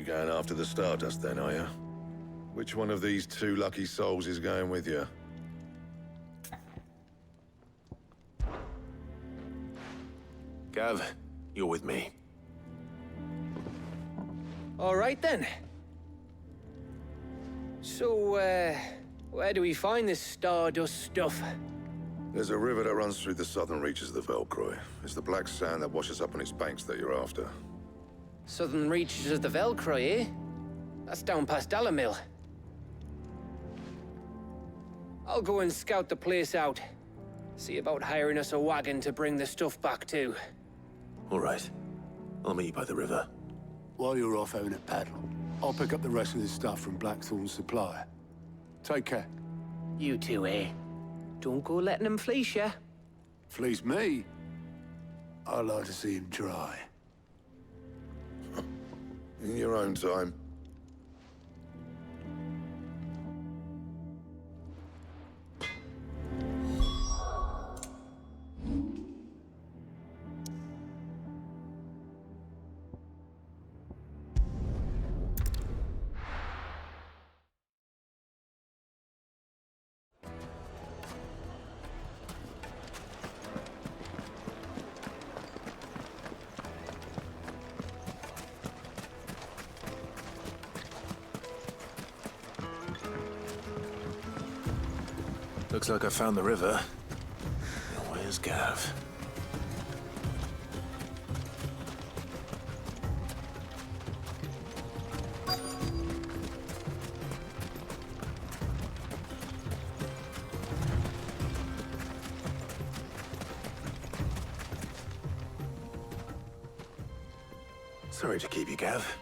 going after the Stardust then, are you? Which one of these two lucky souls is going with you? Gav, you're with me. All right then. So, where do we find this Stardust stuff? There's a river that runs through the southern reaches of the Velcroy. It's the black sand that washes up on its banks that you're after. Southern reaches of the Velcroy, eh? That's down past Dalamil. I'll go and scout the place out. See about hiring us a wagon to bring the stuff back to. All right. I'll meet you by the river. While you're off having a paddle, I'll pick up the rest of this stuff from Blackthorn's supplier. Take care. You two, eh? Don't go letting him fleece ya. Fleece me? I like to see him try. In your own time. Looks like I found the river. Now where's Gav? Sorry to keep you, Gav.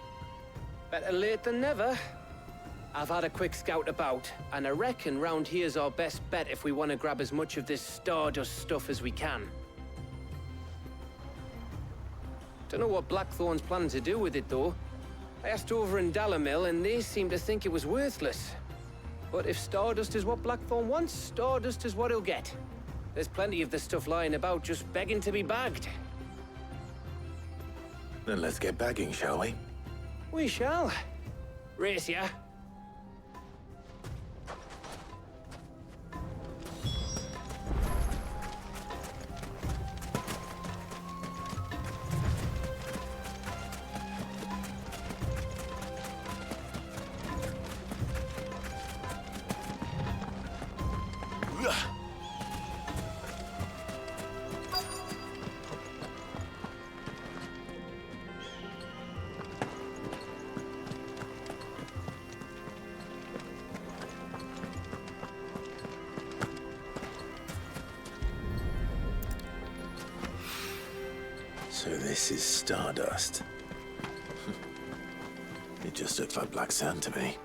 Better late than never. I've had a quick scout about, and I reckon round here's our best bet if we want to grab as much of this Stardust stuff as we can. Don't know what Blackthorn's planning to do with it, though. I asked over in Dalamil, and they seem to think it was worthless. But if Stardust is what Blackthorn wants, Stardust is what he'll get. There's plenty of the stuff lying about, just begging to be bagged. Then let's get bagging, shall we? We shall. Race ya. So this is Stardust. It just looks like black sand to me.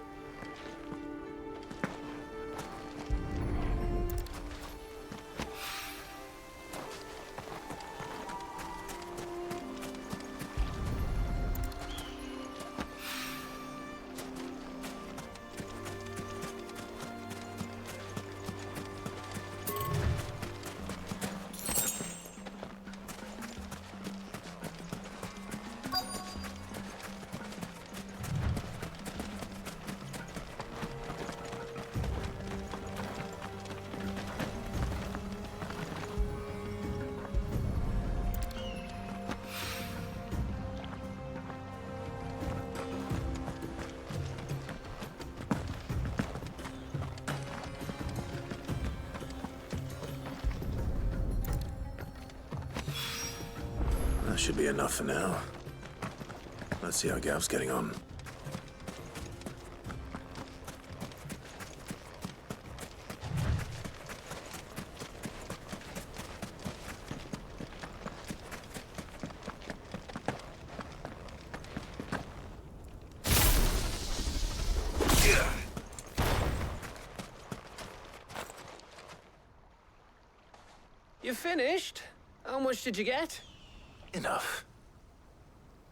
That should be enough for now. Let's see how Gav's getting on. You finished? How much did you get? Enough.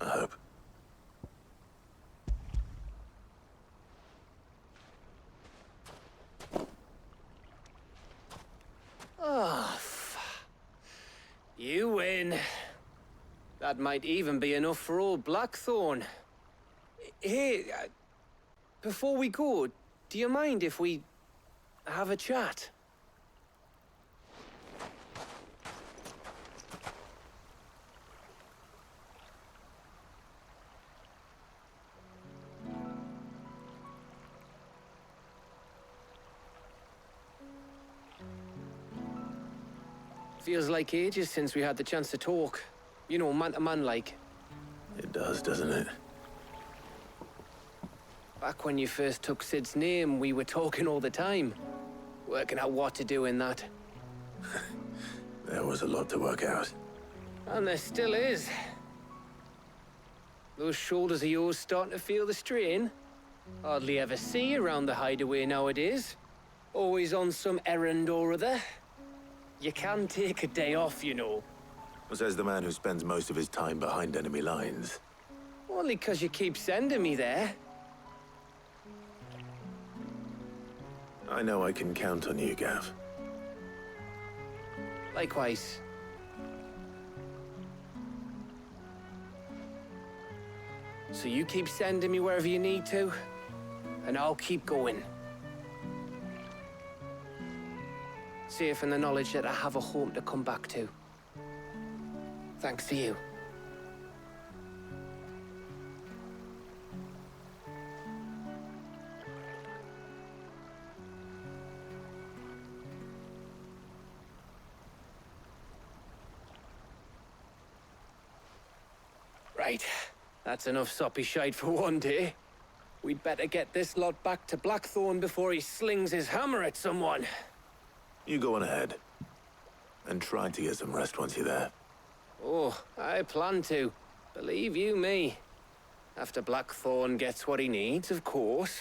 I hope. Oh, you win. That might even be enough for old Blackthorn. Hey, before we go, do you mind if we have a chat? Feels like ages since we had the chance to talk. You know, man to man like. It does, doesn't it? Back when you first took Sid's name, we were talking all the time. Working out what to do in that. There was a lot to work out. And there still is. Those shoulders of yours starting to feel the strain. Hardly ever see you around the hideaway nowadays. Always on some errand or other. You can take a day off, you know. Says the man who spends most of his time behind enemy lines. Only 'cause you keep sending me there. I know I can count on you, Gav. Likewise. So you keep sending me wherever you need to, and I'll keep going. Safe in the knowledge that I have a home to come back to. Thanks to you. Right. That's enough soppy shite for one day. We'd better get this lot back to Blackthorn before he slings his hammer at someone. You go on ahead. And try to get some rest once you're there. Oh, I plan to. Believe you me. After Blackthorn gets what he needs, of course.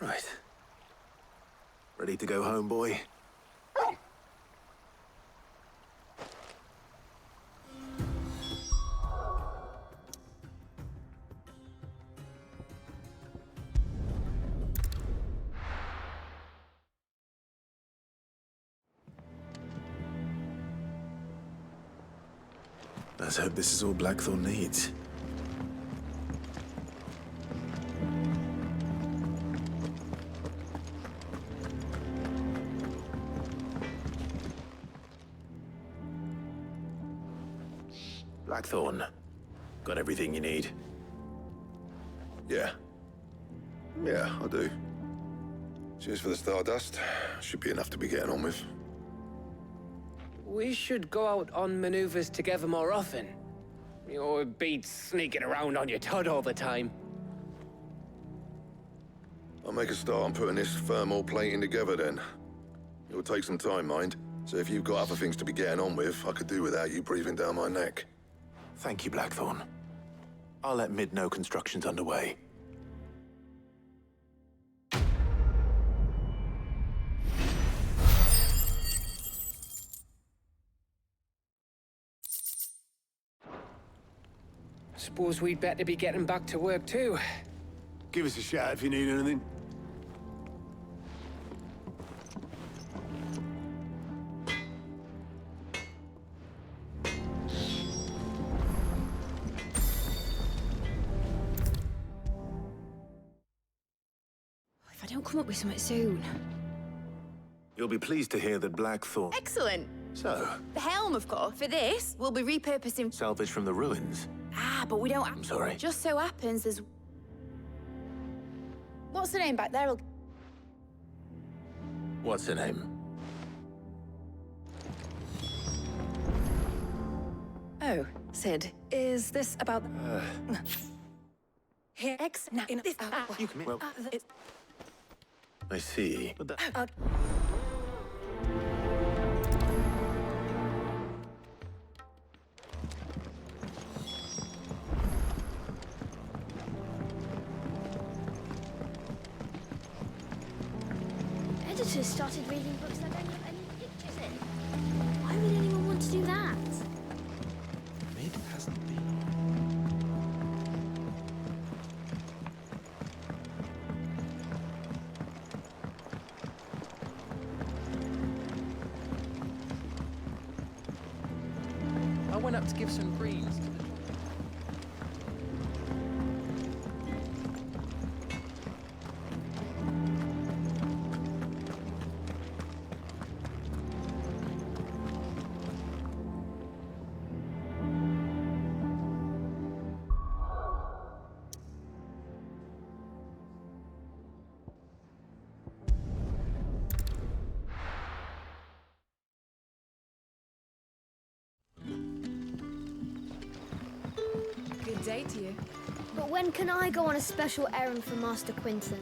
Right. Ready to go home, boy? Let's hope this is all Blackthorn needs. Blackthorn, got everything you need? Yeah. Yeah, I do. Cheers for the stardust. Should be enough to be getting on with. We should go out on maneuvers together more often. You're beat sneaking around on your Todd all the time. I'll make a start on putting this thermal plating together then. It'll take some time, mind. So if you've got other things to be getting on with, I could do without you breathing down my neck. Thank you, Blackthorn. I'll let Mid know construction's underway. Suppose we'd better be getting back to work too. Give us a shout if you need anything. If I don't come up with something soon. You'll be pleased to hear that Blackthorn... Excellent. So, The helm, of course. For this, we'll be repurposing... salvage from the ruins. Ah, but we don't... I'm sorry. Just so happens there's... What's the name back there? What's her name? Oh, Sid, is this about... Here, X, now, in this... You can... Well, it's... I see. But that... Editors started reading books that don't have any pictures in. Why would anyone want to do that? Mid hasn't been... went up to give some greens to the... Good day to you. But when can I go on a special errand for Master Quinton?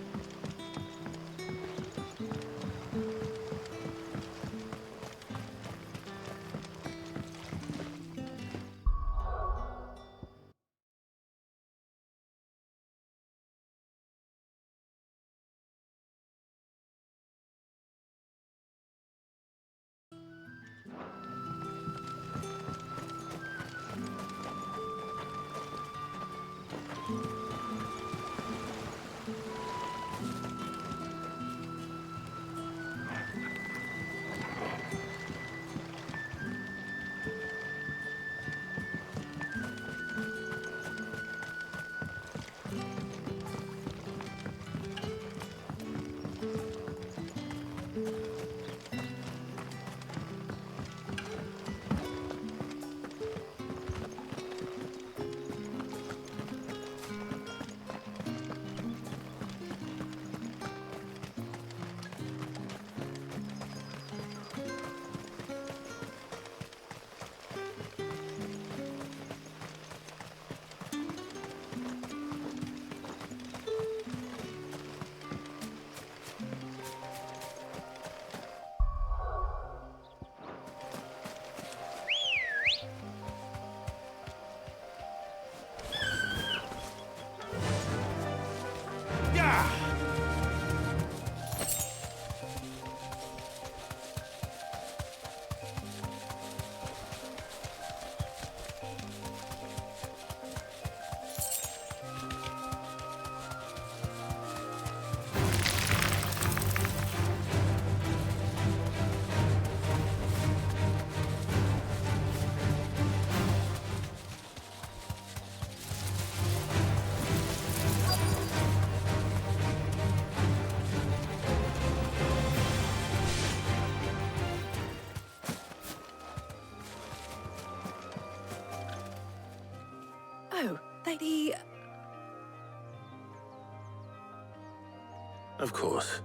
Oh, they... Of course.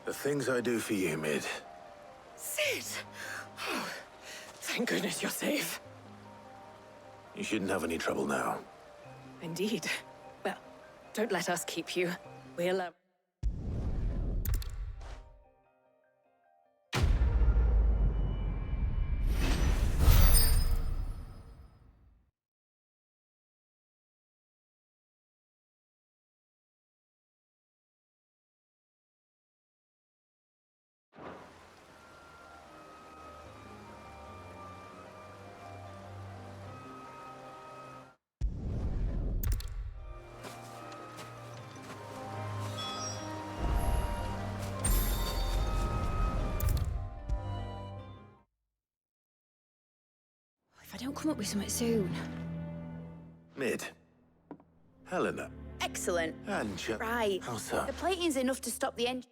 The things I do for you, Mid. Sid! Oh, thank goodness you're safe. You shouldn't have any trouble now. Indeed. Well, don't let us keep you. We'll, If I don't come up with something soon. Mid. Helena. Excellent. And Right. How's that? The plating's enough to stop the engine.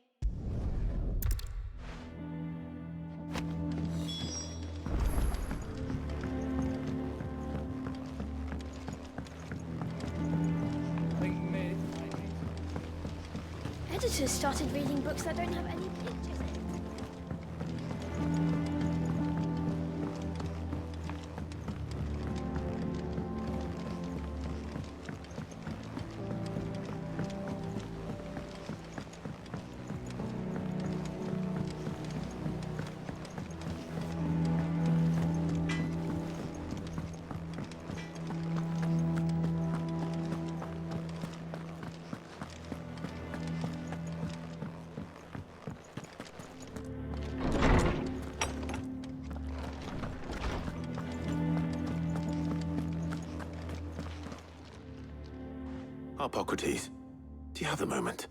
Editors started reading books that don't have any pictures in. Hippocrates, do you have a moment?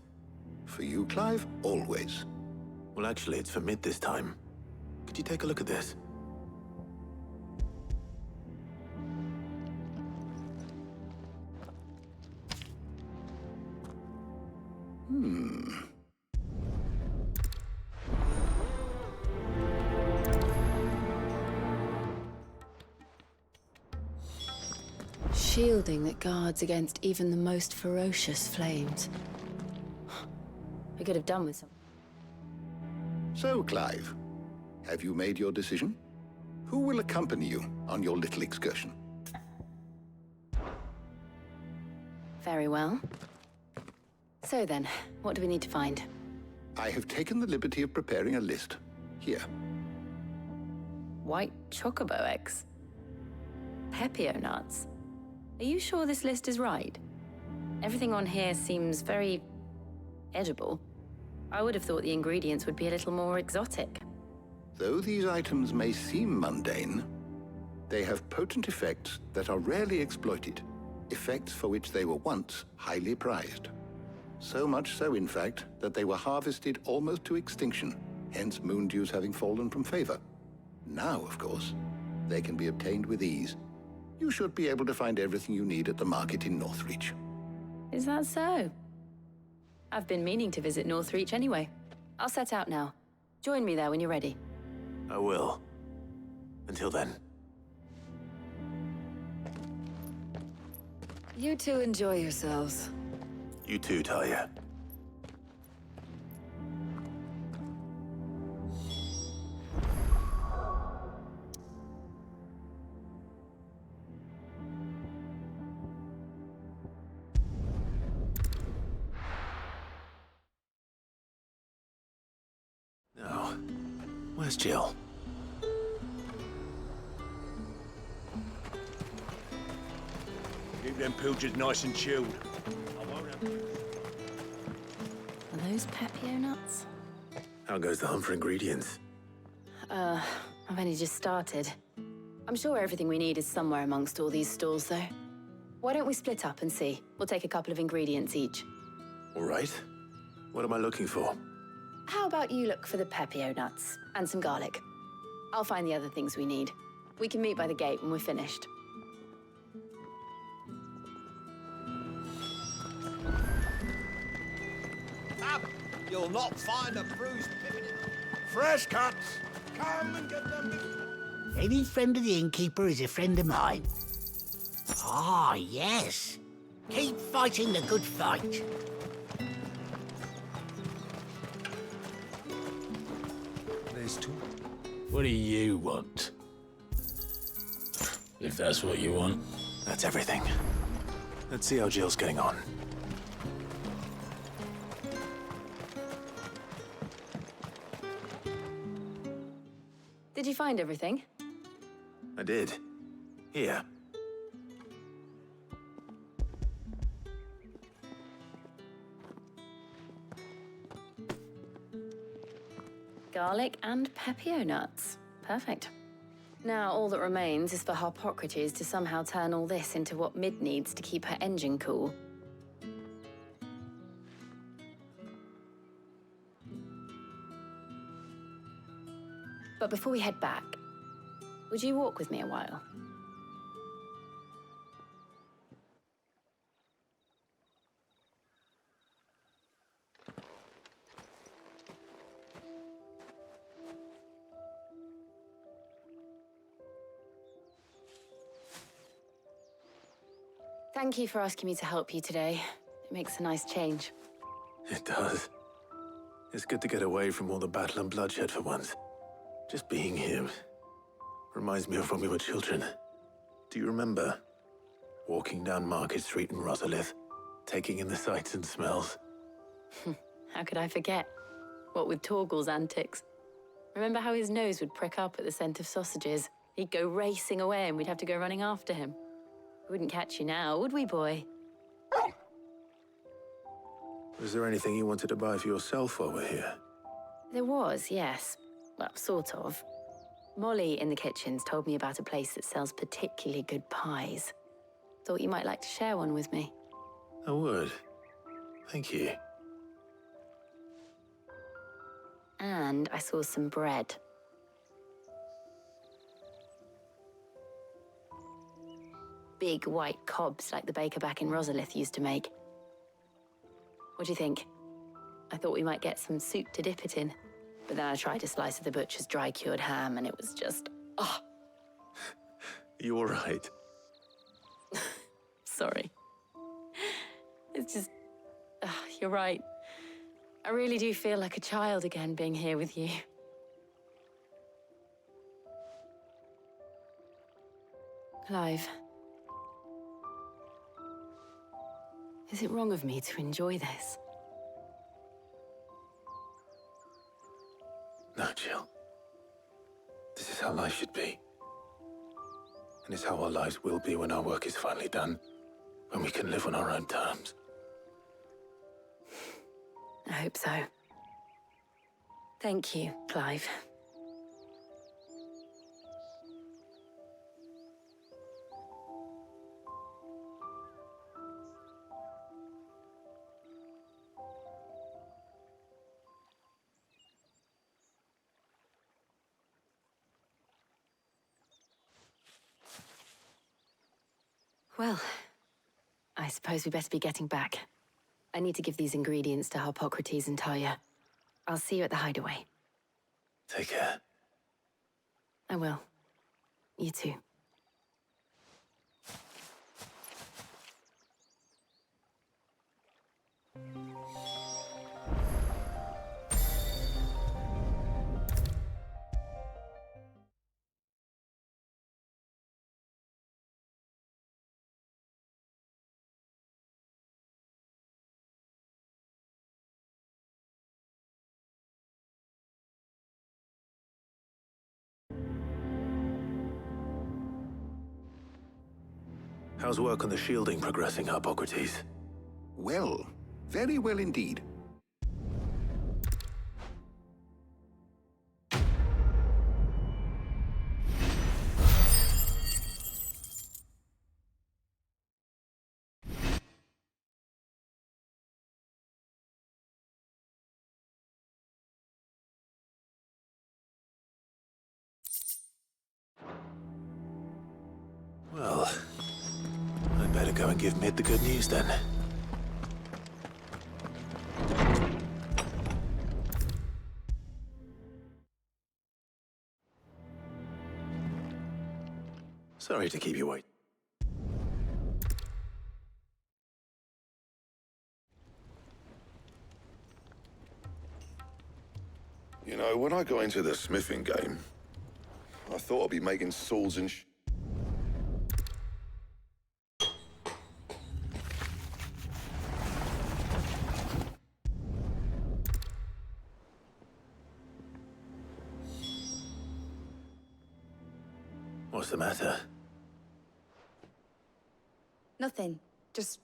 For you, Clive, always. Well, actually, it's for Mid this time. Could you take a look at this? Shielding that guards against even the most ferocious flames. We could have done with some. So, Clive, have you made your decision? Who will accompany you on your little excursion? Very well. So then, what do we need to find? I have taken the liberty of preparing a list. Here. White chocobo eggs. Pepio nuts. Are you sure this list is right? Everything on here seems very edible. I would have thought the ingredients would be a little more exotic. Though these items may seem mundane, they have potent effects that are rarely exploited, effects for which they were once highly prized. So much so, in fact, that they were harvested almost to extinction, hence moon dews having fallen from favor. Now, of course, they can be obtained with ease. You should be able to find everything you need at the market in Northreach. Is that so? I've been meaning to visit Northreach anyway. I'll set out now. Join me there when you're ready. I will. Until then. You two enjoy yourselves. You too, Talia. Now, where's Jill? Keep them pilchards nice and chilled. Are those Pepio nuts? How goes the hunt for ingredients? I've only just started. I'm sure everything we need is somewhere amongst all these stalls, though. Why don't we split up and see? We'll take a couple of ingredients each. All right. What am I looking for? How about you look for the pepio nuts and some garlic? I'll find the other things we need. We can meet by the gate when we're finished. Up! You'll not find a bruised pippin. Fresh cuts! Come and get them. Any friend of the innkeeper is a friend of mine. Ah, yes. Keep fighting the good fight. There's two. What do you want? If that's what you want. That's everything. Let's see how Jill's getting on. Did you find everything? I did. Here. Garlic and pepio nuts. Perfect. Now all that remains is for Harpocrates to somehow turn all this into what Mid needs to keep her engine cool. But before we head back, would you walk with me a while? Thank you for asking me to help you today. It makes a nice change. It does. It's good to get away from all the battle and bloodshed for once. Just being here reminds me of when we were children. Do you remember? Walking down Market Street in Rosalith, taking in the sights and smells. How could I forget? What with Torgal's antics. Remember how his nose would prick up at the scent of sausages? He'd go racing away and we'd have to go running after him. We wouldn't catch you now, would we, boy? Was there anything you wanted to buy for yourself while we're here? There was, yes. Well, sort of. Molly in the kitchens told me about a place that sells particularly good pies. Thought you might like to share one with me. I would. Thank you. And I saw some bread. Big white cobs like the baker back in Rosalith used to make. What do you think? I thought we might get some soup to dip it in. But then I tried a slice of the butcher's dry-cured ham and it was just, oh. You all right? Sorry. It's just, you're right. I really do feel like a child again being here with you. Clive. Is it wrong of me to enjoy this? No, Jill. This is how life should be. And it's how our lives will be when our work is finally done. When we can live on our own terms. I hope so. Thank you, Clive. Well, I suppose we best be getting back. I need to give these ingredients to Harpocrates and Talia. I'll see you at the hideaway. Take care. I will. You too. How's work on the shielding progressing, Harpocrates? Well, very well indeed. Well, I'd better go and give Mid the good news then. Sorry to keep you waiting. You know, when I got into the smithing game, I thought I'd be making swords and What's the matter? Nothing. Just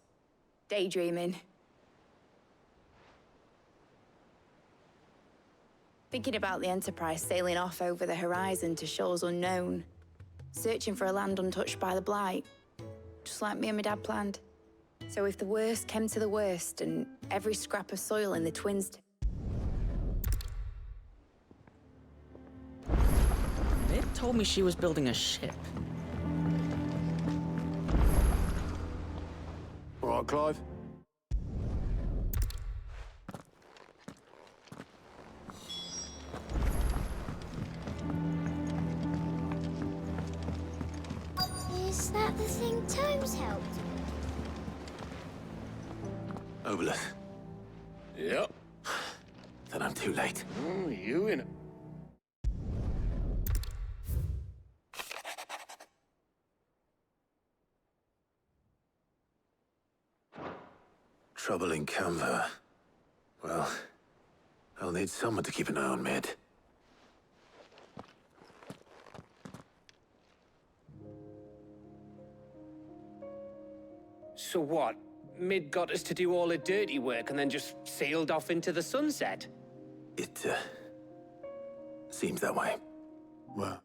daydreaming. Thinking about the Enterprise sailing off over the horizon to shores unknown. Searching for a land untouched by the Blight. Just like me and my dad planned. So if the worst came to the worst and every scrap of soil in the Twins... Mid told me she was building a ship. All right, Clive? Is that the thing Tomes helped? Obolus. Yep. Then I'm too late. You in it. Trouble in Canva. Well, I'll need someone to keep an eye on Mid. So what? Mid got us to do all the dirty work and then just sailed off into the sunset? It, seems that way. Well,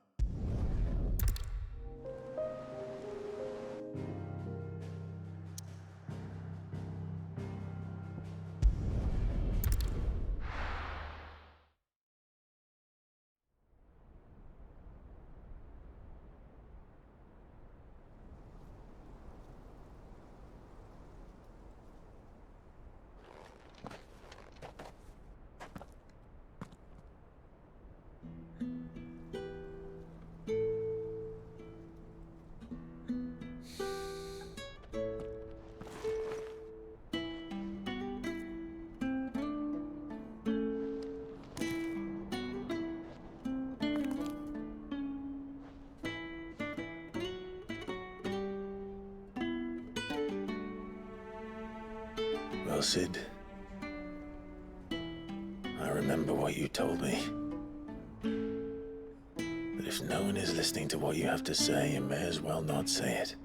Well, Sid, I remember what you told me. That if no one is listening to what you have to say, you may as well not say it.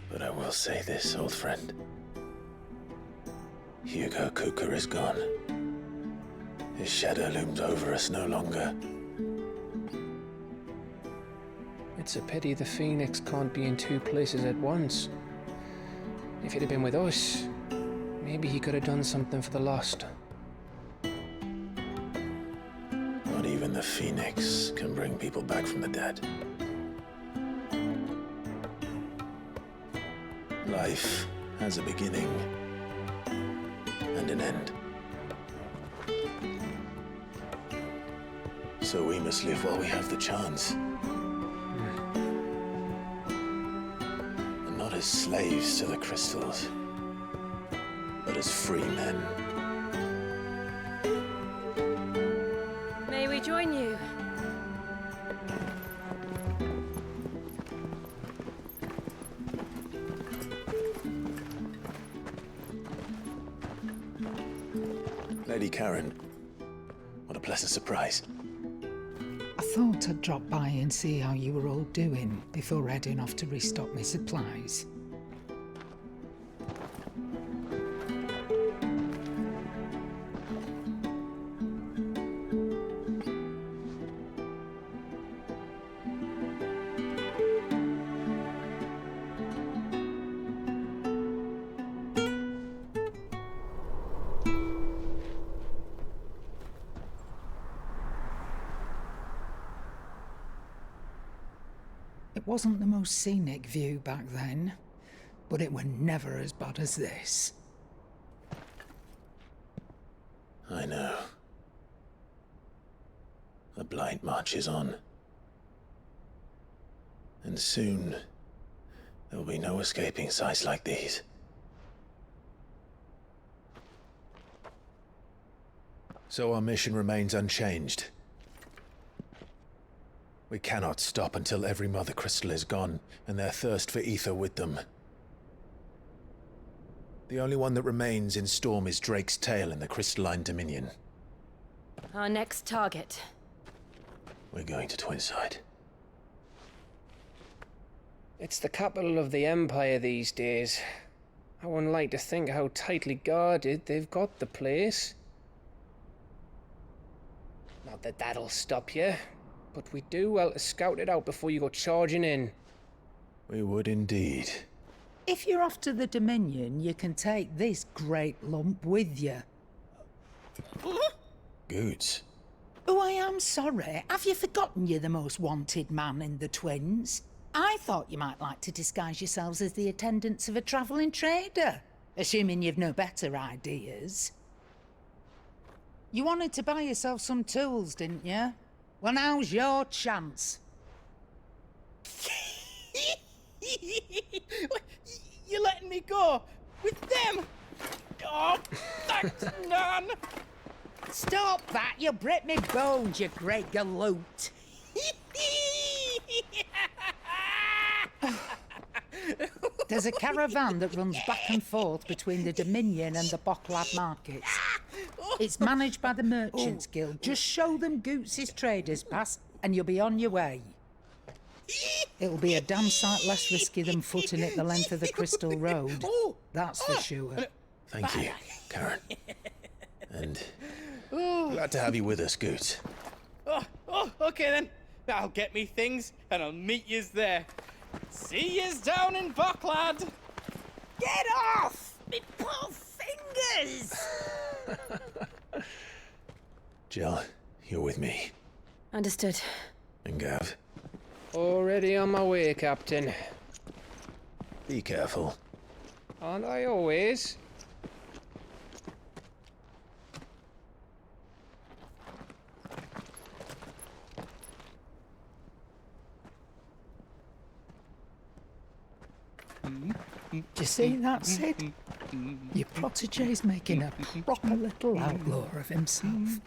But I will say this, old friend. Hugo Cooker is gone. His shadow looms over us no longer. It's a pity the Phoenix can't be in two places at once. If he'd have been with us, maybe he could have done something for the Lost. Not even the Phoenix can bring people back from the dead. Life has a beginning and an end. So we must live while we have the chance. And not as slaves to the crystals, but as free men. May we join you? Lady Karen, what a pleasant surprise. I thought I'd drop by and see how you were all doing before heading off to restock my supplies. It wasn't the most scenic view back then, but it were never as bad as this. I know. The Blight marches on. And soon, there'll be no escaping sights like these. So our mission remains unchanged. We cannot stop until every Mother Crystal is gone, and their thirst for ether with them. The only one that remains in Storm is Drake's tail in the Crystalline Dominion. Our next target. We're going to Twinside. It's the capital of the Empire these days. I wouldn't like to think how tightly guarded they've got the place. Not that that'll stop you, but we do well to scout it out before you go charging in. We would indeed. If you're off to the Dominion, you can take this great lump with you. Goods. Oh, I am sorry. Have you forgotten you're the most wanted man in the Twins? I thought you might like to disguise yourselves as the attendants of a travelling trader, assuming you've no better ideas. You wanted to buy yourself some tools, didn't you? Well, now's your chance. You're letting me go with them? Oh, thanks, Nan. Stop that! You'll break me bones, you great galoot. There's a caravan that runs back and forth between the Dominion and the Bocklad markets. It's managed by the Merchants Guild. Just show them Goots' traders pass and you'll be on your way. It'll be a damn sight less risky than footing it the length of the Crystal Road. That's for sure. Thank you, Karen. And glad to have you with us, Goots. Okay then. I'll get me things and I'll meet yous there. See yous down in Bocklad. Get off! Me poor fingers! Jill, you're with me. Understood. And Gav. Already on my way, Captain. Be careful. Aren't I always? Do you see that, Sid? Your protege's making a proper little outlaw of himself.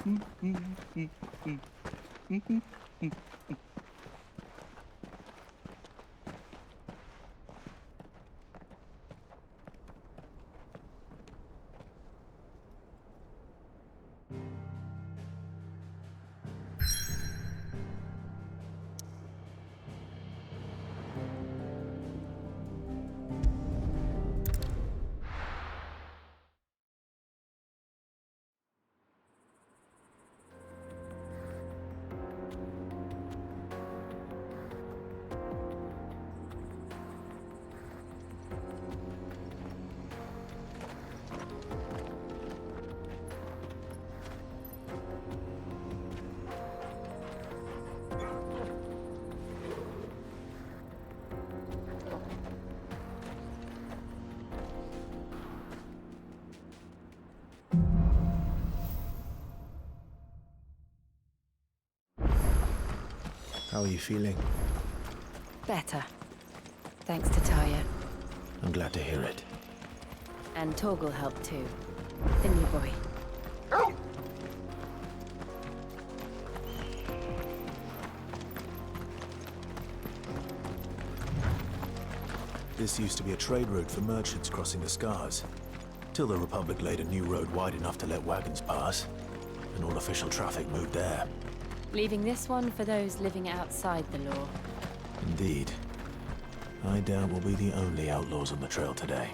How are you feeling? Better. Thanks to Taya. I'm glad to hear it. And Torgal helped too. The new boy. This used to be a trade route for merchants crossing the Scars, till the Republic laid a new road wide enough to let wagons pass, and all official traffic moved there. Leaving this one for those living outside the law. Indeed. I doubt we'll be the only outlaws on the trail today.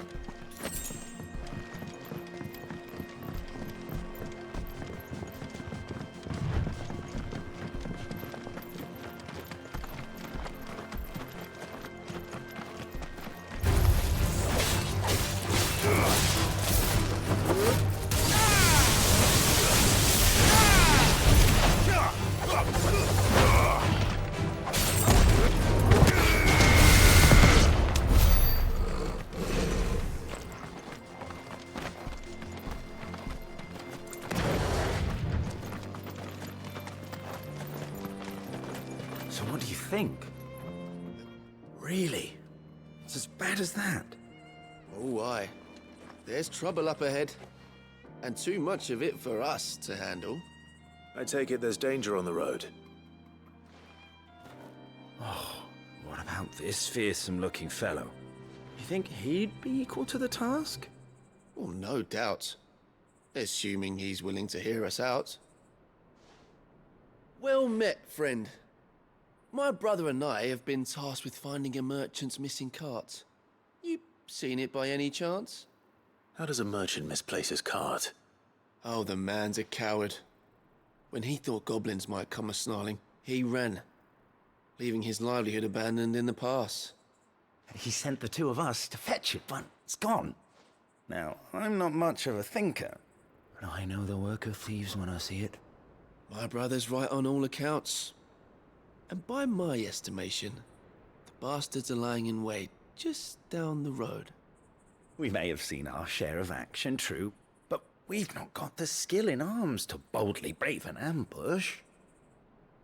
Really? It's as bad as that? Oh, aye. There's trouble up ahead. And too much of it for us to handle. I take it there's danger on the road. Oh, what about this fearsome-looking fellow? You think he'd be equal to the task? Well, no doubt. Assuming he's willing to hear us out. Well met, friend. My brother and I have been tasked with finding a merchant's missing cart. You seen it by any chance? How does a merchant misplace his cart? Oh, the man's a coward. When he thought goblins might come a-snarling, he ran, leaving his livelihood abandoned in the pass. He sent the two of us to fetch it, but it's gone. Now, I'm not much of a thinker, but I know the work of thieves when I see it. My brother's right on all accounts. And by my estimation, the bastards are lying in wait just down the road. We may have seen our share of action, true, but we've not got the skill in arms to boldly brave an ambush.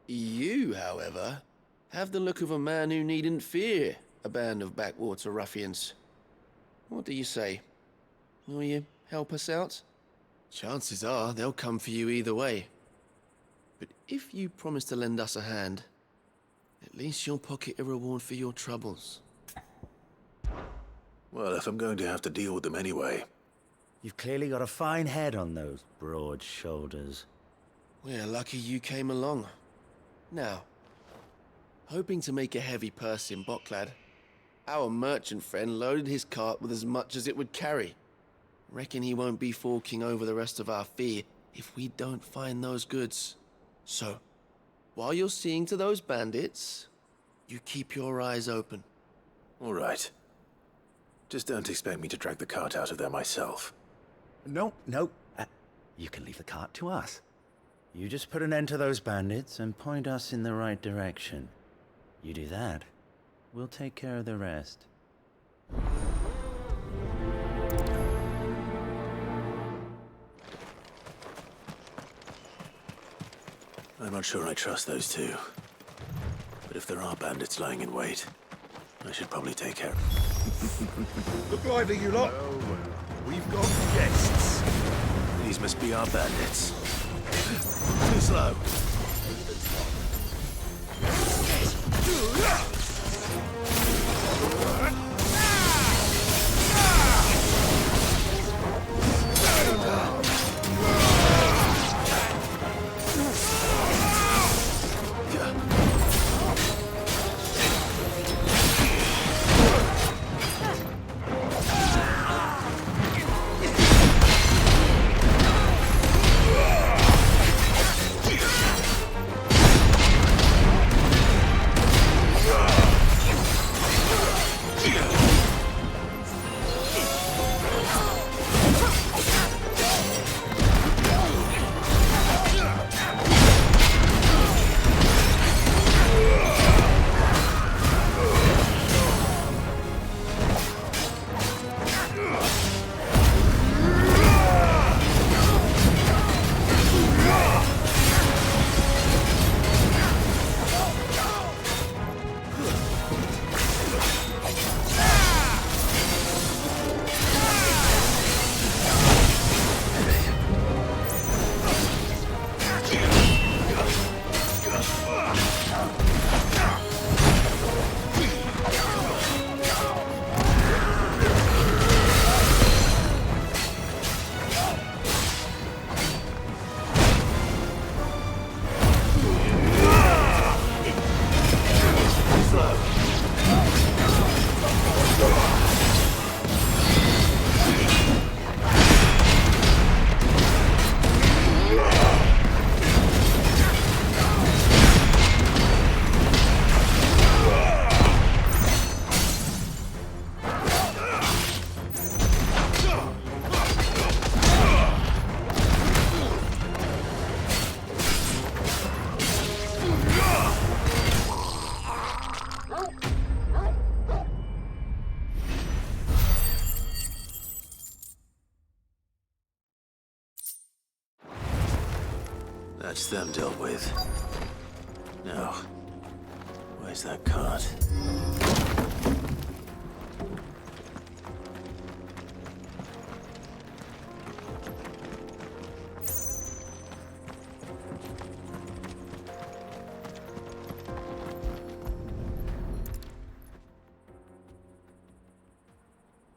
You, however, have the look of a man who needn't fear a band of backwater ruffians. What do you say? Will you help us out? Chances are they'll come for you either way. But if you promise to lend us a hand, at least you'll pocket a reward for your troubles. Well, if I'm going to have to deal with them anyway. You've clearly got a fine head on those broad shoulders. We're lucky you came along. Now, hoping to make a heavy purse in Bocklad, our merchant friend loaded his cart with as much as it would carry. Reckon he won't be forking over the rest of our fee if we don't find those goods. So, while you're seeing to those bandits, you keep your eyes open. All right. Just don't expect me to drag the cart out of there myself. No. You can leave the cart to us. You just put an end to those bandits and point us in the right direction. You do that, we'll take care of the rest. I'm not sure I trust those two. But if there are bandits lying in wait, I should probably take care of Look lively, you lot. Oh, we've got guests. These must be our bandits. Too slow. That's them dealt with. Now, where's that cart?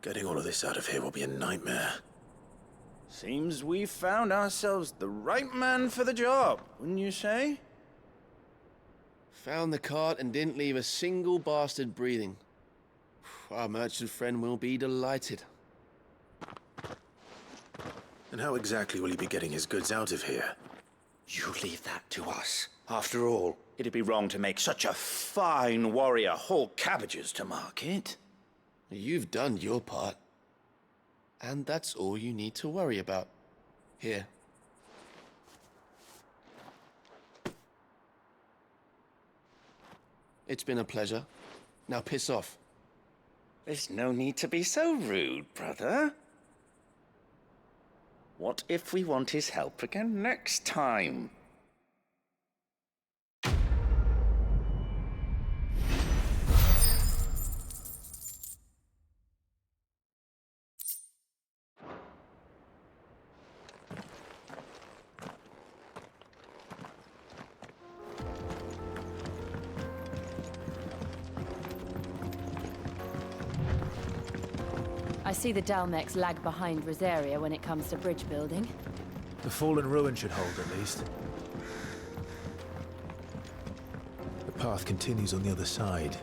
Getting all of this out of here will be a nightmare. Seems we've found ourselves the right man for the job, wouldn't you say? Found the cart and didn't leave a single bastard breathing. Our merchant friend will be delighted. And how exactly will he be getting his goods out of here? You leave that to us. After all, it'd be wrong to make such a fine warrior haul cabbages to market. You've done your part. And that's all you need to worry about. Here. It's been a pleasure. Now piss off. There's no need to be so rude, brother. What if we want his help again next time? I see the Dalmex lag behind Rosaria when it comes to bridge building. The fallen ruin should hold, at least. The path continues on the other side.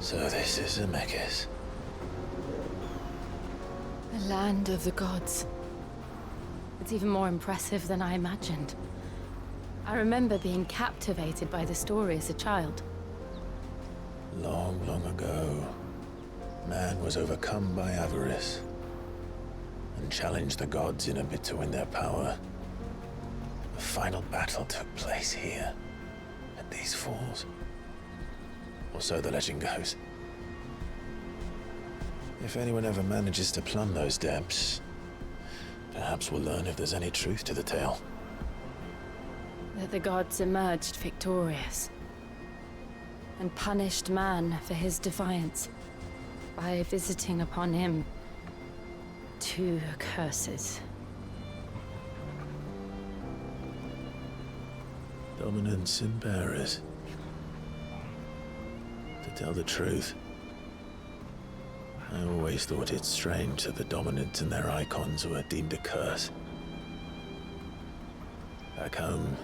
So this is Zemeckis. The land of the gods. It's even more impressive than I imagined. I remember being captivated by the story as a child. Long, long ago, man was overcome by avarice and challenged the gods in a bid to win their power. The final battle took place here, at these falls. Or so the legend goes. If anyone ever manages to plumb those depths, perhaps we'll learn if there's any truth to the tale. That the gods emerged victorious and punished man for his defiance by visiting upon him 2 curses. Dominance and bearers. To tell the truth, I always thought it strange that the dominant and their icons were deemed a curse. Back home,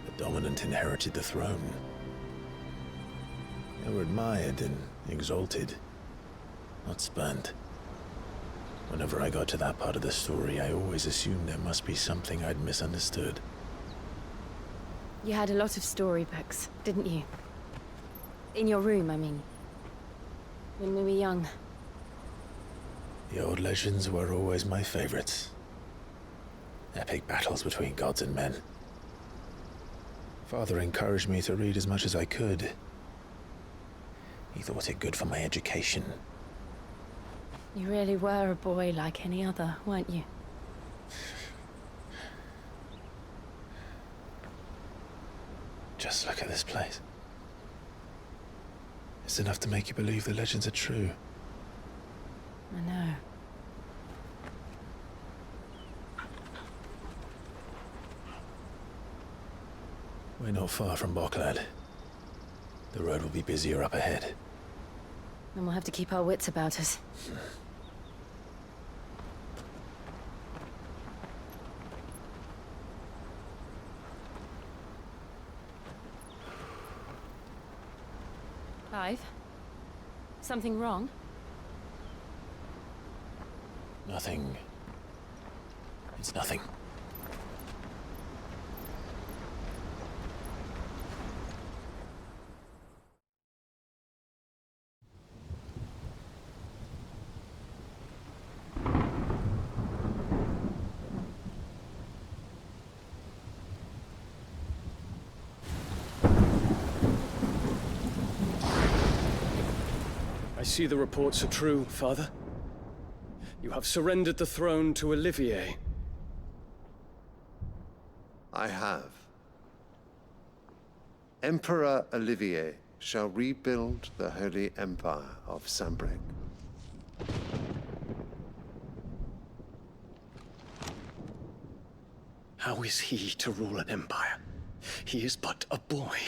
the dominant inherited the throne. They were admired and exalted, not spurned. Whenever I got to that part of the story, I always assumed there must be something I'd misunderstood. You had a lot of storybooks, didn't you? In your room, I mean. When we were young. The old legends were always my favorites. Epic battles between gods and men. Father encouraged me to read as much as I could. He thought it good for my education. You really were a boy like any other, weren't you? Just look at this place. It's enough to make you believe the legends are true. I know. We're not far from Boklad. The road will be busier up ahead. Then we'll have to keep our wits about us. Clive? Something wrong? Nothing. It's nothing. I see the reports are true, Father. You have surrendered the throne to Olivier. I have. Emperor Olivier shall rebuild the Holy Empire of Sambrec. How is he to rule an empire? He is but a boy.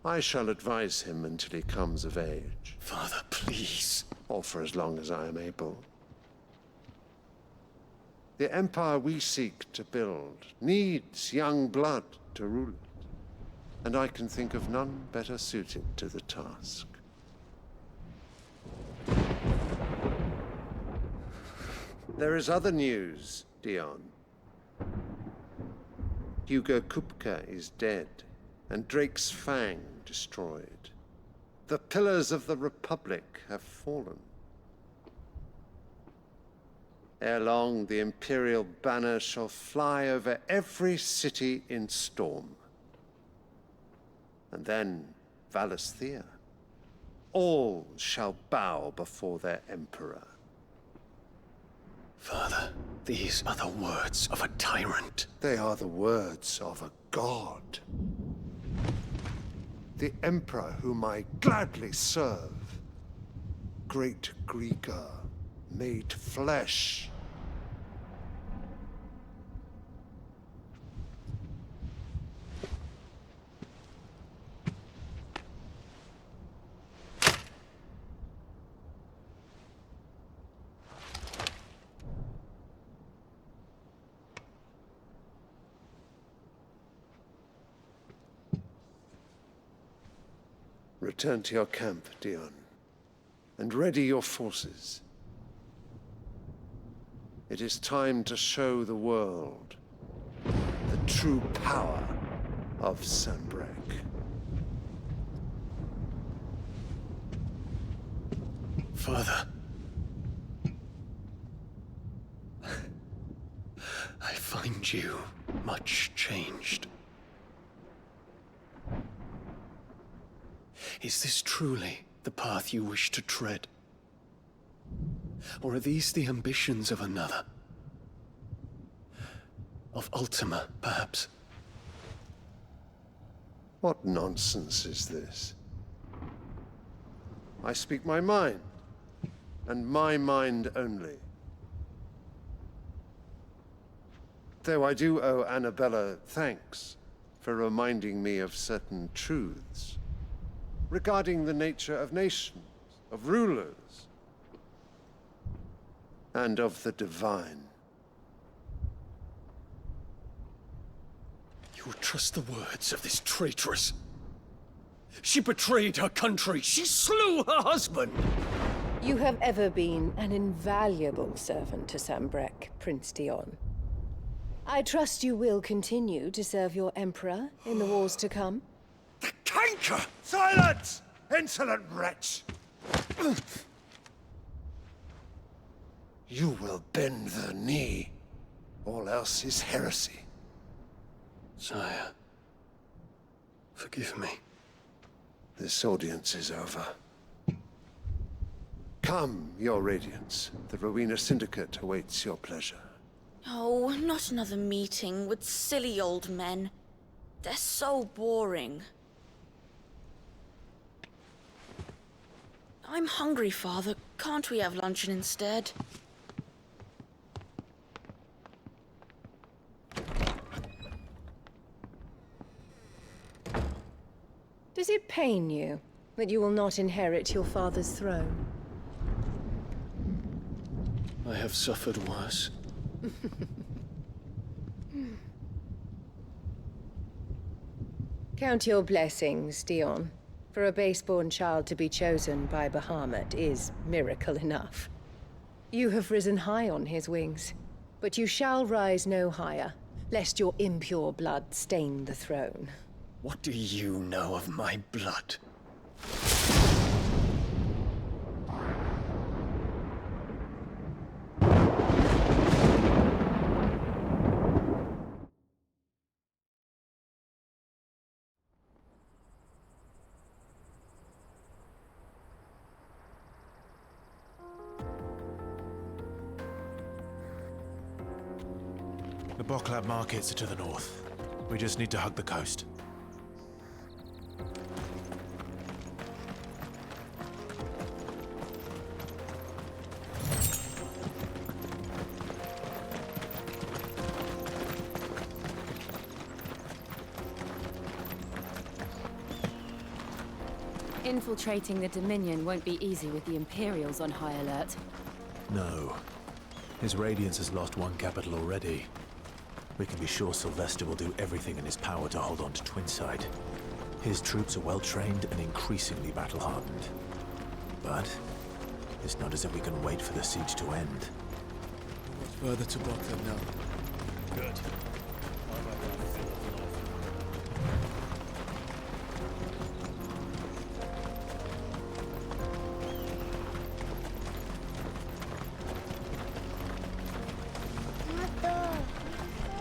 I shall advise him until he comes of age. Father, please. Or for as long as I am able. The empire we seek to build needs young blood to rule it, and I can think of none better suited to the task. There is other news, Dion. Hugo Kupka is dead, and Drake's Fang destroyed. The pillars of the Republic have fallen. Ere long, the Imperial banner shall fly over every city in Storm. And then Valisthea. All shall bow before their Emperor. Father, these are the words of a tyrant. They are the words of a god. The Emperor whom I gladly serve. Great Grieger, made flesh. Return to your camp, Dion, and ready your forces. It is time to show the world the true power of Sambrec. Father. I find you much changed. Is this truly the path you wish to tread? Or are these the ambitions of another? Of Ultima, perhaps? What nonsense is this? I speak my mind, and my mind only. Though I do owe Annabella thanks for reminding me of certain truths regarding the nature of nations, of rulers, and of the divine. You would trust the words of this traitress? She betrayed her country. She slew her husband. You have ever been an invaluable servant to Sambrec, Prince Dion. I trust you will continue to serve your Emperor in the wars to come. Canker! Silence! Insolent wretch! You will bend the knee. All else is heresy. Sire, forgive me. This audience is over. Come, your Radiance. The Rowena Syndicate awaits your pleasure. Oh, not another meeting with silly old men. They're so boring. I'm hungry, Father. Can't we have luncheon instead? it pain you that you will not inherit your father's throne? I have suffered worse. Count your blessings, Dion. For a base-born child to be chosen by Bahamut is miracle enough. You have risen high on his wings, but you shall rise no higher, lest your impure blood stain the throne. What do you know of my blood? The Boklab markets are to the north. We just need to hug the coast. Infiltrating the Dominion won't be easy with the Imperials on high alert. No. His Radiance has lost one capital already. We can be sure Sylvester will do everything in his power to hold on to Twinside. His troops are well-trained and increasingly battle-hardened. But it's not as if we can wait for the siege to end. What's further to Boklab now? Good.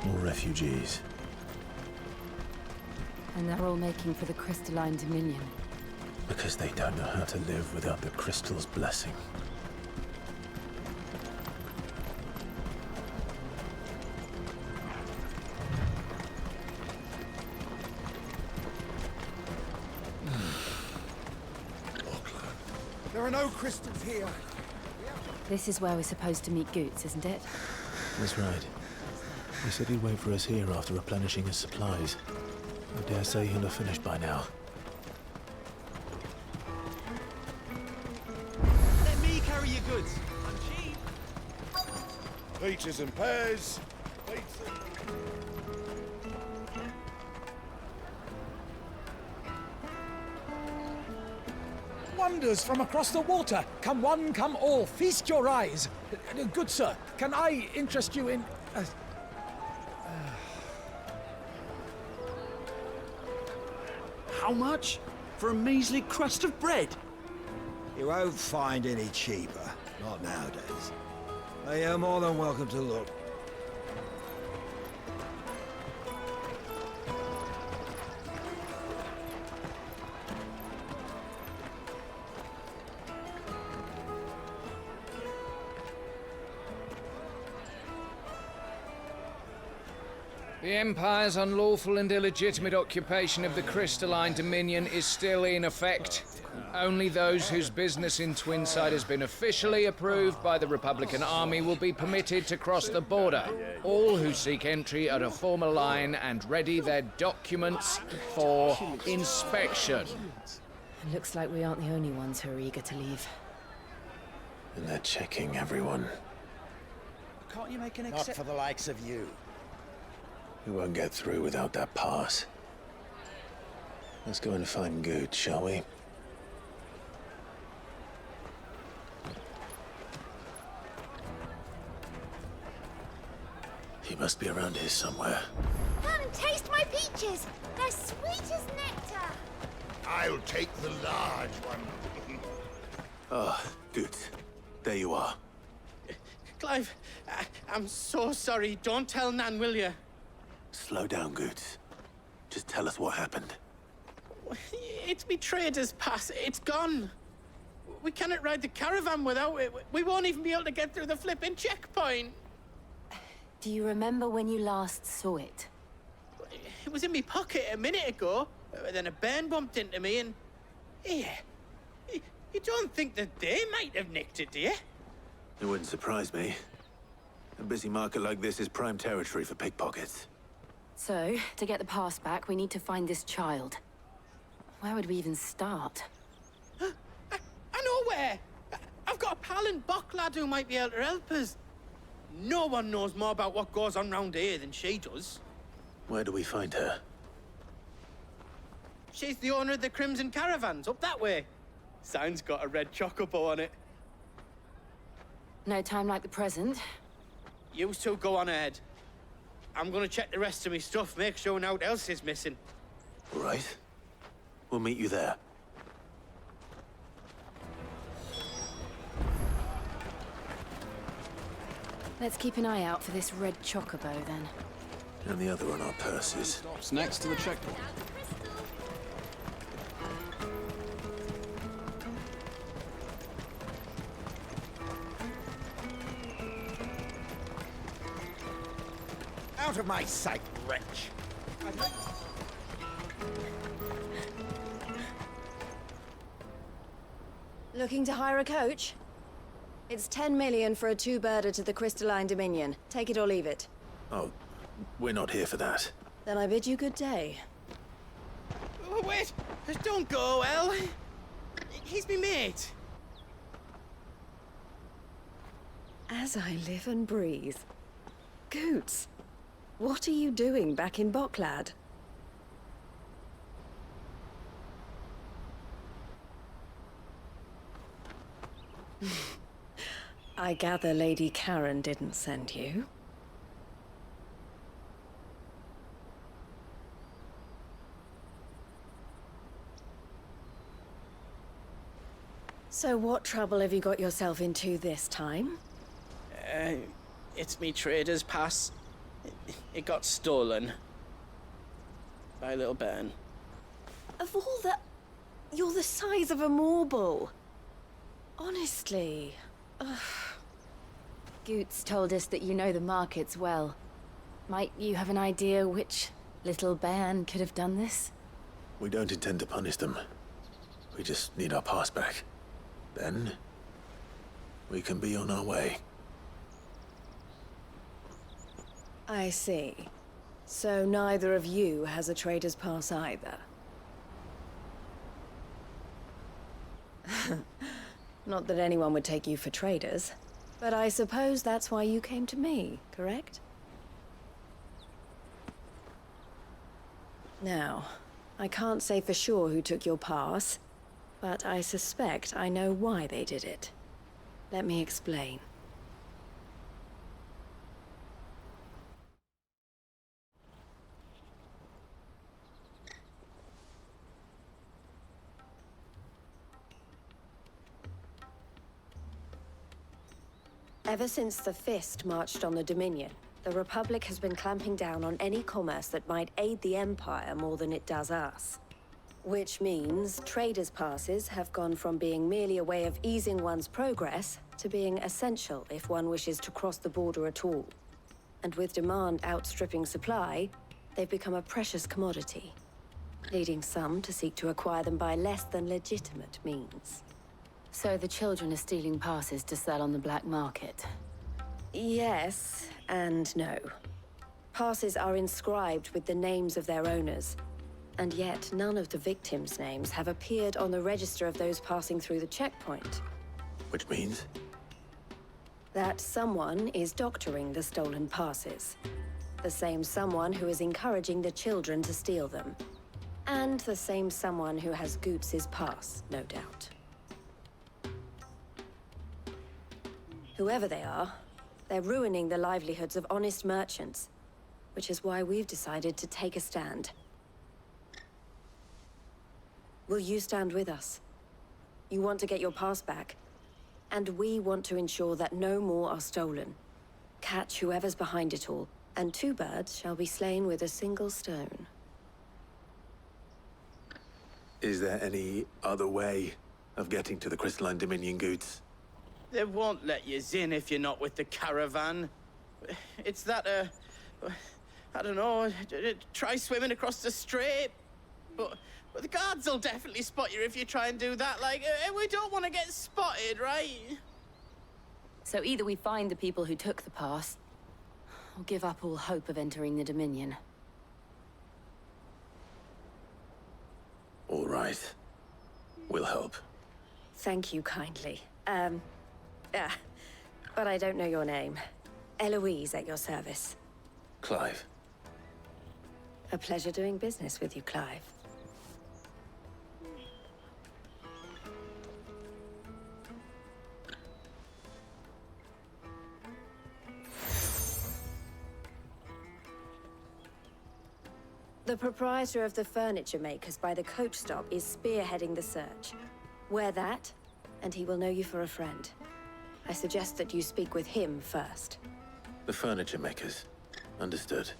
More refugees. And they're all making for the Crystalline Dominion. Because they don't know how to live without the Crystal's blessing. There are no crystals here. This is where we're supposed to meet Goots, isn't it? That's right. He said he'd wait for us here after replenishing his supplies. I dare say he'll have finished by now. Let me carry your goods. I'm cheap. Peaches and pears. Pizza. Wonders from across the water. Come one, come all. Feast your eyes. Good sir, can I interest you in... How much? For a measly crust of bread? You won't find any cheaper. Not nowadays. But you're more than welcome to look. The Empire's unlawful and illegitimate occupation of the Crystalline Dominion is still in effect. Only those whose business in Twinside has been officially approved by the Republican Army will be permitted to cross the border. All who seek entry are to form a line and ready their documents for inspection. It looks like we aren't the only ones who are eager to leave. And they're checking everyone. Can't you make an exception? Not for the likes of you. We won't get through without that pass. Let's go and find Good, shall we? He must be around here somewhere. Come and taste my peaches. They're sweet as nectar. I'll take the large one. Ah, Good. There you are. Clive, I'm so sorry. Don't tell Nan, will you? Slow down, Goots. Just tell us what happened. It's me trader's pass. It's gone. We cannot ride the caravan without it. We won't even be able to get through the flipping checkpoint. Do you remember when you last saw it? It was in my pocket a minute ago. Then a bairn bumped into me and... Yeah. You don't think that they might have nicked it, do you? It wouldn't surprise me. A busy market like this is prime territory for pickpockets. So, to get the pass back, we need to find this child. Where would we even start? I know where! I've got a pal in Bock, lad, who might be able to help us. No one knows more about what goes on round here than she does. Where do we find her? She's the owner of the Crimson Caravans, up that way. Sign's got a red chocobo on it. No time like the present. You two go on ahead. I'm gonna check the rest of me stuff, make sure naught else is missing. All right. We'll meet you there. Let's keep an eye out for this red chocobo, then. And the other on our purses. Stops next to the checkpoint. Out of my sight, wretch! Looking to hire a coach? It's 10 million for a two-birder to the Crystalline Dominion. Take it or leave it. Oh, we're not here for that. Then I bid you good day. Oh, wait! Don't go, El! He's me mate. As I live and breathe. Goots, what are you doing back in Bock, lad? I gather Lady Karen didn't send you. So what trouble have you got yourself into this time? It's me trader's pass. It got stolen. By a little bairn. Of all the... You're the size of a marble. Honestly. Ugh. Goots told us that you know the markets well. Might you have an idea which little bairn could have done this? We don't intend to punish them. We just need our pass back. Then, we can be on our way. I see. So neither of you has a trader's pass either. Not that anyone would take you for traders, but I suppose that's why you came to me, correct? Now, I can't say for sure who took your pass, but I suspect I know why they did it. Let me explain. Ever since the Fist marched on the Dominion, the Republic has been clamping down on any commerce that might aid the Empire more than it does us. Which means traders' passes have gone from being merely a way of easing one's progress to being essential if one wishes to cross the border at all. And with demand outstripping supply, they've become a precious commodity, leading some to seek to acquire them by less than legitimate means. So the children are stealing passes to sell on the black market? Yes, and no. Passes are inscribed with the names of their owners, and yet none of the victims' names have appeared on the register of those passing through the checkpoint. Which means? That someone is doctoring the stolen passes. The same someone who is encouraging the children to steal them. And the same someone who has Goots' pass, no doubt. Whoever they are, they're ruining the livelihoods of honest merchants, which is why we've decided to take a stand. Will you stand with us? You want to get your pass back, and we want to ensure that no more are stolen. Catch whoever's behind it all, and two birds shall be slain with a single stone. Is there any other way of getting to the Crystalline Dominion, Goots? They won't let you in if you're not with the caravan. It's that, I don't know, try swimming across the strait. But the guards will definitely spot you if you try and do that. Like, we don't want to get spotted, right? So either we find the people who took the pass, or give up all hope of entering the Dominion. All right. Thank you kindly. But I don't know your name. Eloise at your service. Clive. A pleasure doing business with you, Clive. The proprietor of the furniture makers by the coach stop is spearheading the search. Wear that, and he will know you for a friend. I suggest that you speak with him first. The furniture makers. Understood.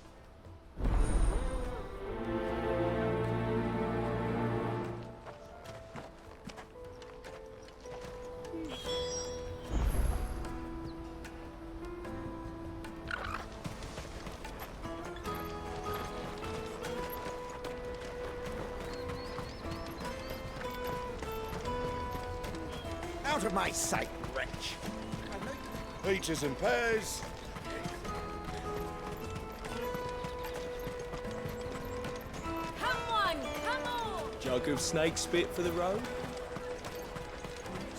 Out of my sight, wretch! Peaches and pears. Come on, come on! Jug of snake spit for the road?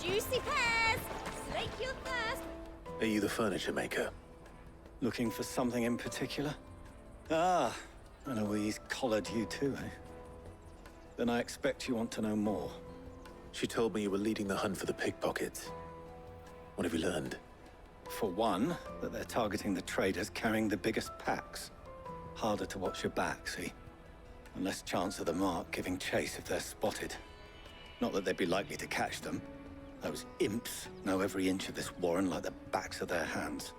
Juicy pears! Slake your thirst! Are you the furniture maker? Looking for something in particular? Ah, Eloise collared you too, eh? Then I expect you want to know more. She told me you were leading the hunt for the pickpockets. What have you learned? For one, that they're targeting the traders carrying the biggest packs. Harder to watch your back, see? And less chance of the mark giving chase if they're spotted. Not that they'd be likely to catch them. Those imps know every inch of this warren like the backs of their hands.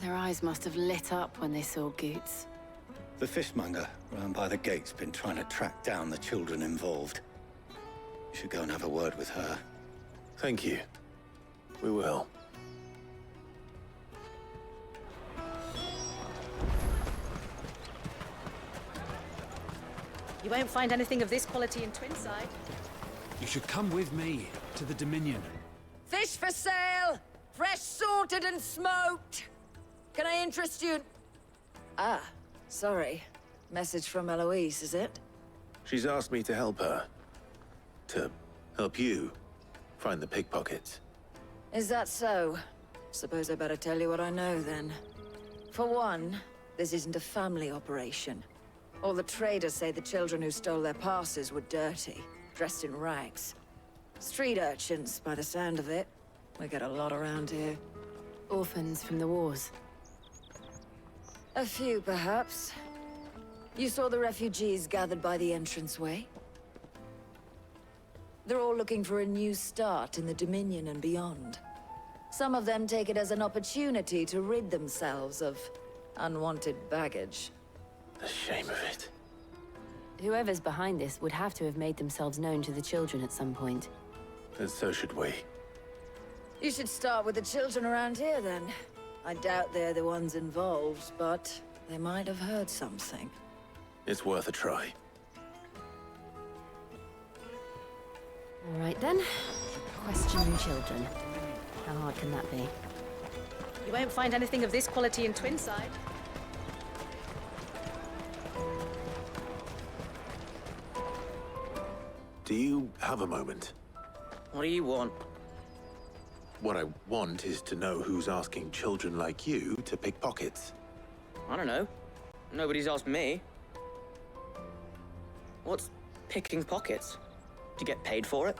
Their eyes must have lit up when they saw Goots. The fishmonger round by the gate's been trying to track down the children involved. You should go and have a word with her. Thank you. We will. You won't find anything of this quality in Twinside. You should come with me to the Dominion. Fish for sale! Fresh sorted and smoked! Can I interest you? Ah, sorry. Message from Eloise, is it? She's asked me to help her. To help you find the pickpockets. Is that so? Suppose I better tell you what I know, then. For one, this isn't a family operation. All the traders say the children who stole their passes were dirty, dressed in rags. Street urchins, by the sound of it. We get a lot around here. Orphans from the wars. A few, perhaps. You saw the refugees gathered by the entranceway? They're all looking for a new start in the Dominion and beyond. Some of them take it as an opportunity to rid themselves of unwanted baggage. The shame of it. Whoever's behind this would have to have made themselves known to the children at some point. And so should we. You should start with the children around here, then. I doubt they're the ones involved, but they might have heard something. It's worth a try. All right, then. Questioning children. How hard can that be? You won't find anything of this quality in Twinside. Do you have a moment? What do you want? What I want is to know who's asking children like you to pick pockets. I don't know. Nobody's asked me. What's picking pockets? Do you get paid for it?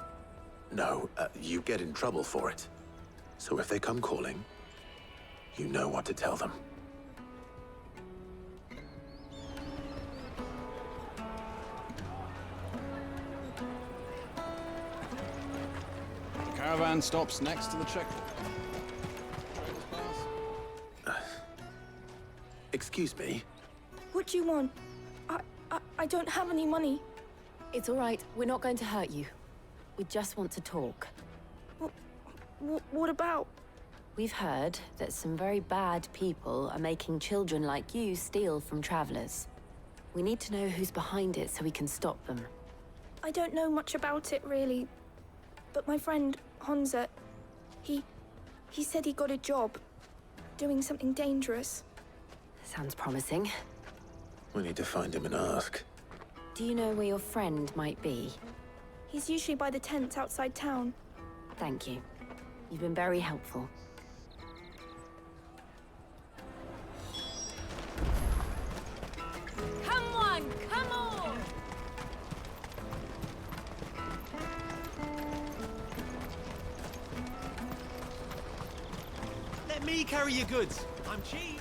No, you get in trouble for it. So if they come calling, you know what to tell them. The caravan stops next to the checkpoint. Excuse me? What do you want? I don't have any money. It's all right. We're not going to hurt you. We just want to talk. What about? We've heard that some very bad people are making children like you steal from travelers. We need to know who's behind it so we can stop them. I don't know much about it, really. But my friend, Honza, he said he got a job doing something dangerous. Sounds promising. We need to find him and ask. Do you know where your friend might be? He's usually by the tents outside town. Thank you. You've been very helpful. Come on, come on! Let me carry your goods. I'm cheap.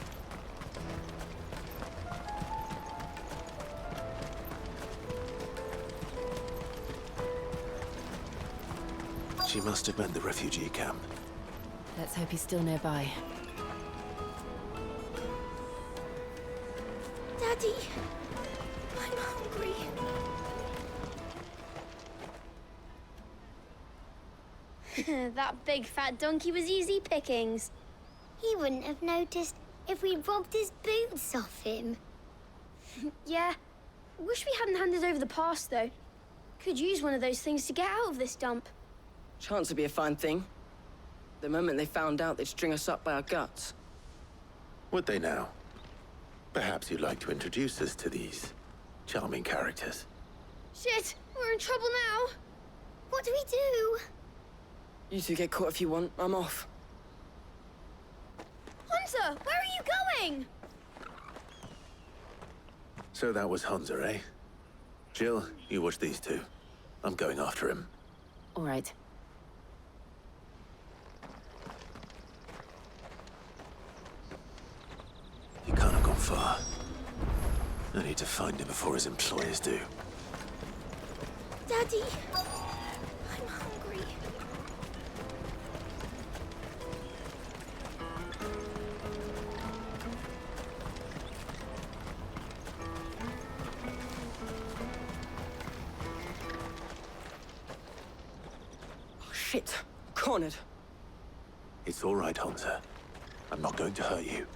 She must have meant the refugee camp. Let's hope he's still nearby. Daddy, I'm hungry. That big fat donkey was easy pickings. He wouldn't have noticed if we'd robbed his boots off him. Yeah. Wish we hadn't handed over the pass, though. Could use one of those things to get out of this dump. Chance would be a fine thing. The moment they found out, they'd string us up by our guts. Would they now? Perhaps you'd like to introduce us to these charming characters. Shit, we're in trouble now. What do we do? You two get caught if you want. I'm off. Hunter, where are you going? So that was Hunter, eh? Jill, you watch these two. I'm going after him. All right. He can't have gone far. I need to find him before his employers do. Daddy, I'm hungry. Oh, shit. Cornered. It's all right, Hunter. I'm not going to hurt you.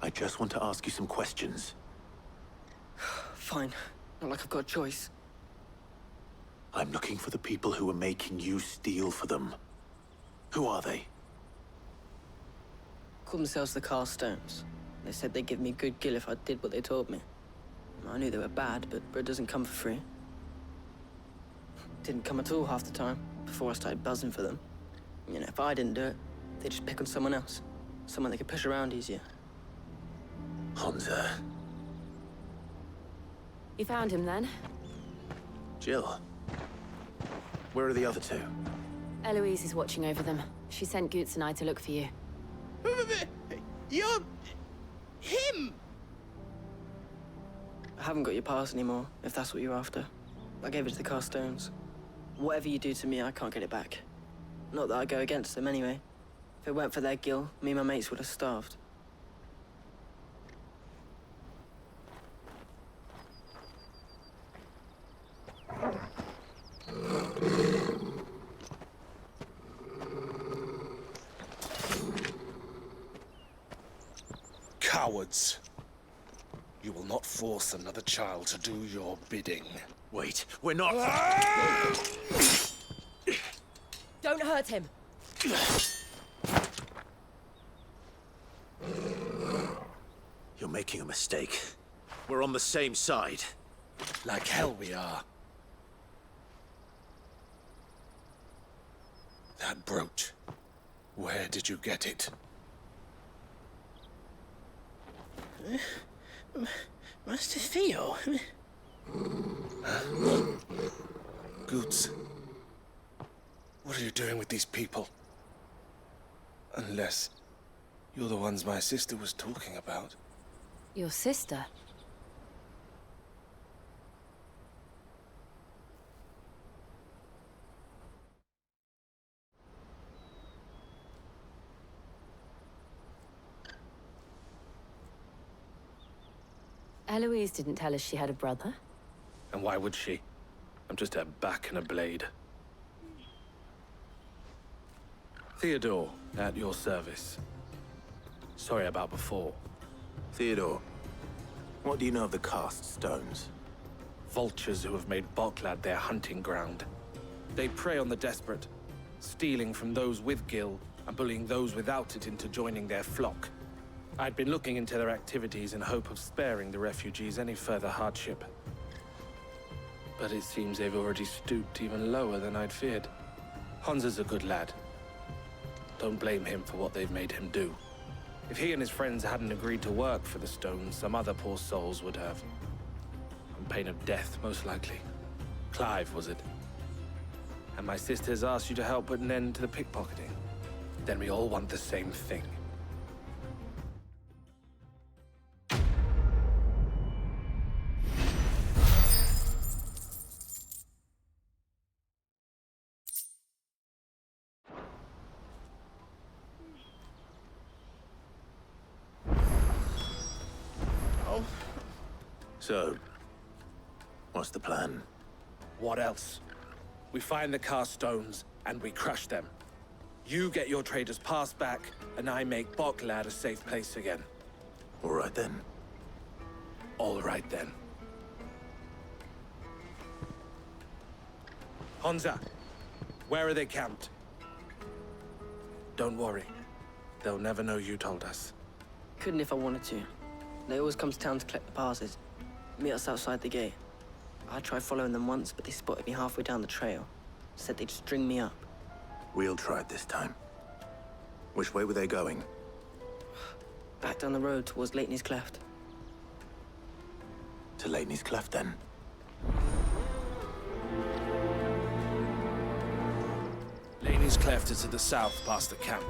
I just want to ask you some questions. Fine. Not like I've got a choice. I'm looking for the people who are making you steal for them. Who are they? Called themselves the Carstones. They said they'd give me good gill if I did what they told me. I knew they were bad, but bread doesn't come for free. Didn't come at all half the time, before I started buzzing for them. You know, if I didn't do it, they'd just pick on someone else. Someone they could push around easier. Hunter. You found him then? Jill. Where are the other two? Eloise is watching over them. She sent Goots and I to look for you. You're... him! I haven't got your pass anymore, if that's what you're after. I gave it to the Carstones. Whatever you do to me, I can't get it back. Not that I go against them anyway. If it weren't for their gill, me and my mates would have starved. Cowards. You will not force another child to do your bidding. Wait, we're not... Don't hurt him. You're making a mistake. We're on the same side. Like hell we are. That brooch. Where did you get it? Master Theo? Goots. What are you doing with these people? Unless you're the ones my sister was talking about. Your sister? Eloise didn't tell us she had a brother. And why would she? I'm just her back and a blade. Theodore, at your service. Sorry about before. Theodore, what do you know of the cast stones? Vultures who have made Boklad their hunting ground. They prey on the desperate, stealing from those with gil and bullying those without it into joining their flock. I'd been looking into their activities in hope of sparing the refugees any further hardship. But it seems they've already stooped even lower than I'd feared. Honza's a good lad. Don't blame him for what they've made him do. If he and his friends hadn't agreed to work for the stones, some other poor souls would have. On pain of death, most likely. Clive, was it? And my sisters asked you to help put an end to the pickpocketing. Then we all want the same thing. So, what's the plan? What else? We find the cast stones, and we crush them. You get your trader's pass back, and I make Boklad a safe place again. All right then. All right then. Honza, where are they camped? Don't worry. They'll never know you told us. Couldn't if I wanted to. They always come to town to collect the passes. Meet us outside the gate. I tried following them once, but they spotted me halfway down the trail. Said they'd string me up. We'll try it this time. Which way were they going? Back down the road towards Lateney's Cleft. To Lateney's Cleft, then? Lateney's Cleft is to the south, past the camp.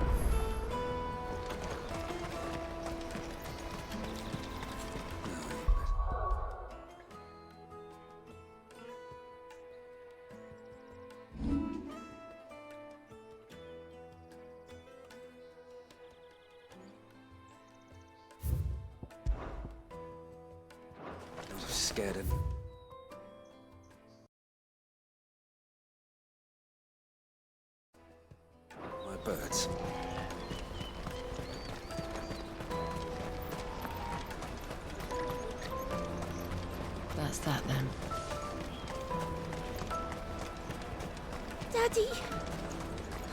Scared him. My birds. That's that then. Daddy,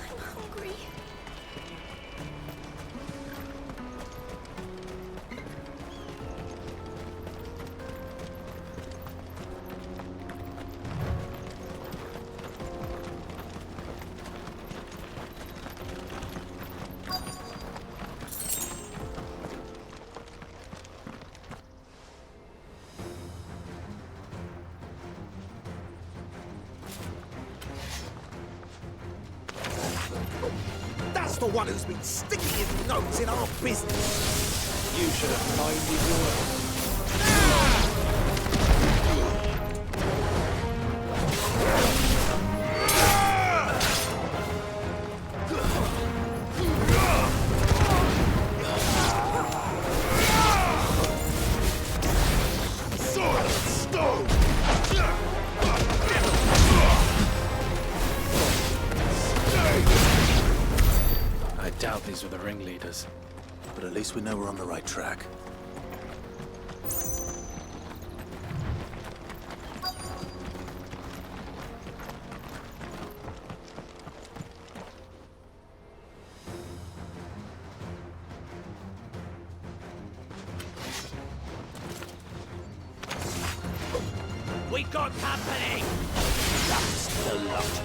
I'm hungry. That's the one who's been sticking his nose in our business. You should have minded your own. I doubt these were the ringleaders. But at least we know we're on the right track. We got company! That's the lot.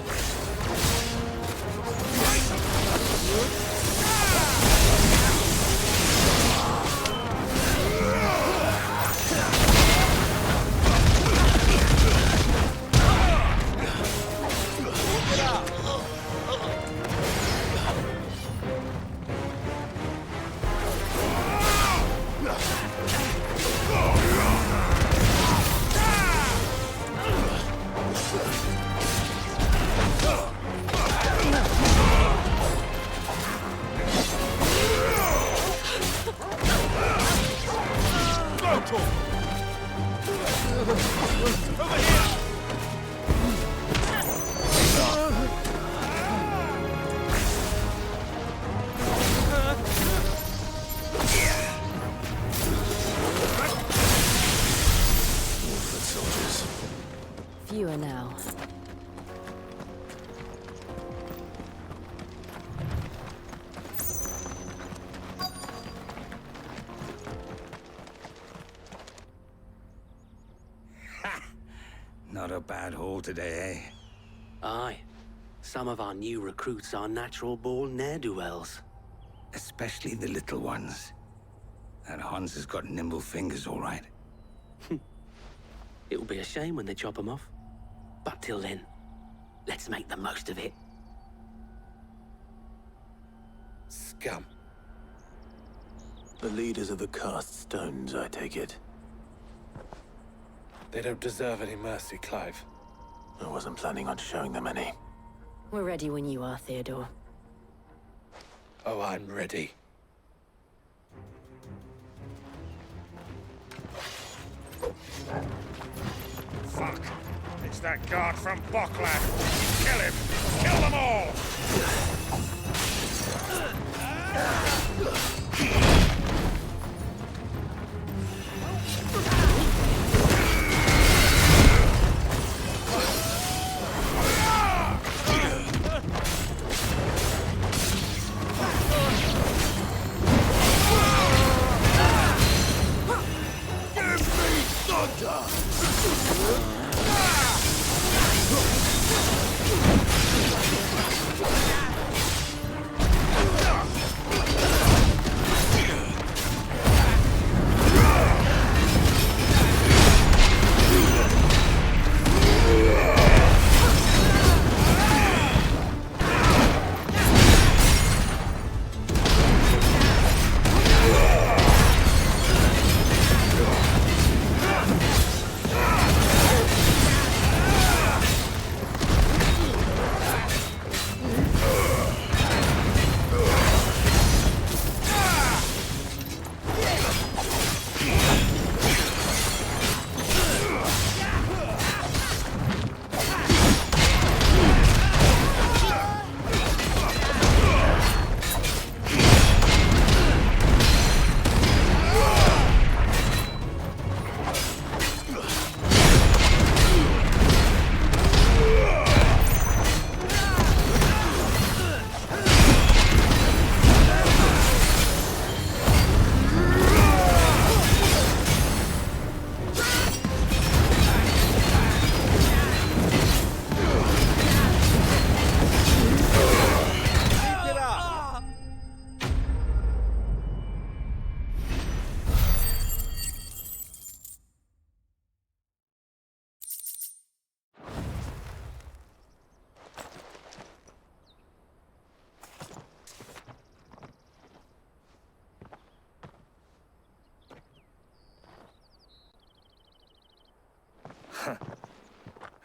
Not a bad haul today, eh? Aye. Some of our new recruits are natural-born ne'er-do-wells. Especially the little ones. That Hans has got nimble fingers, all right. It'll be a shame when they chop them off. But till then, let's make the most of it. Scum. The leaders of the cast stones, I take it. They don't deserve any mercy, Clive. I wasn't planning on showing them any. We're ready when you are, Theodore. Oh, I'm ready. Fuck! It's that guard from Bockland! Kill him! Kill them all!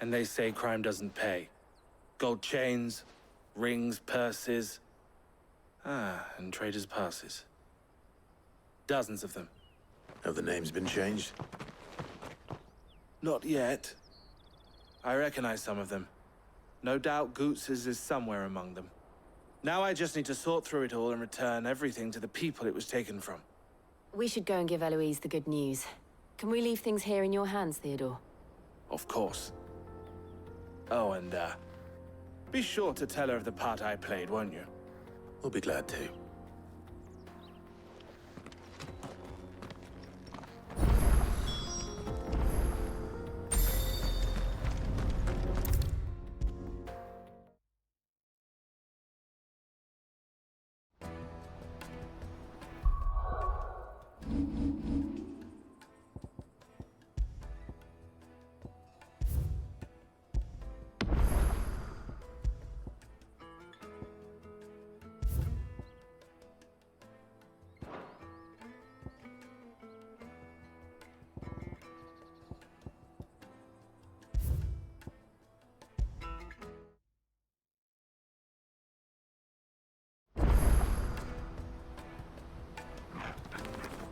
And they say crime doesn't pay. Gold chains, rings, purses. And traders' passes. Dozens of them. Have the names been changed? Not yet. I recognize some of them. No doubt Goots's is somewhere among them. Now I just need to sort through it all and return everything to the people it was taken from. We should go and give Eloise the good news. Can we leave things here in your hands, Theodore? Of course. Oh, and, be sure to tell her of the part I played, won't you? We'll be glad to.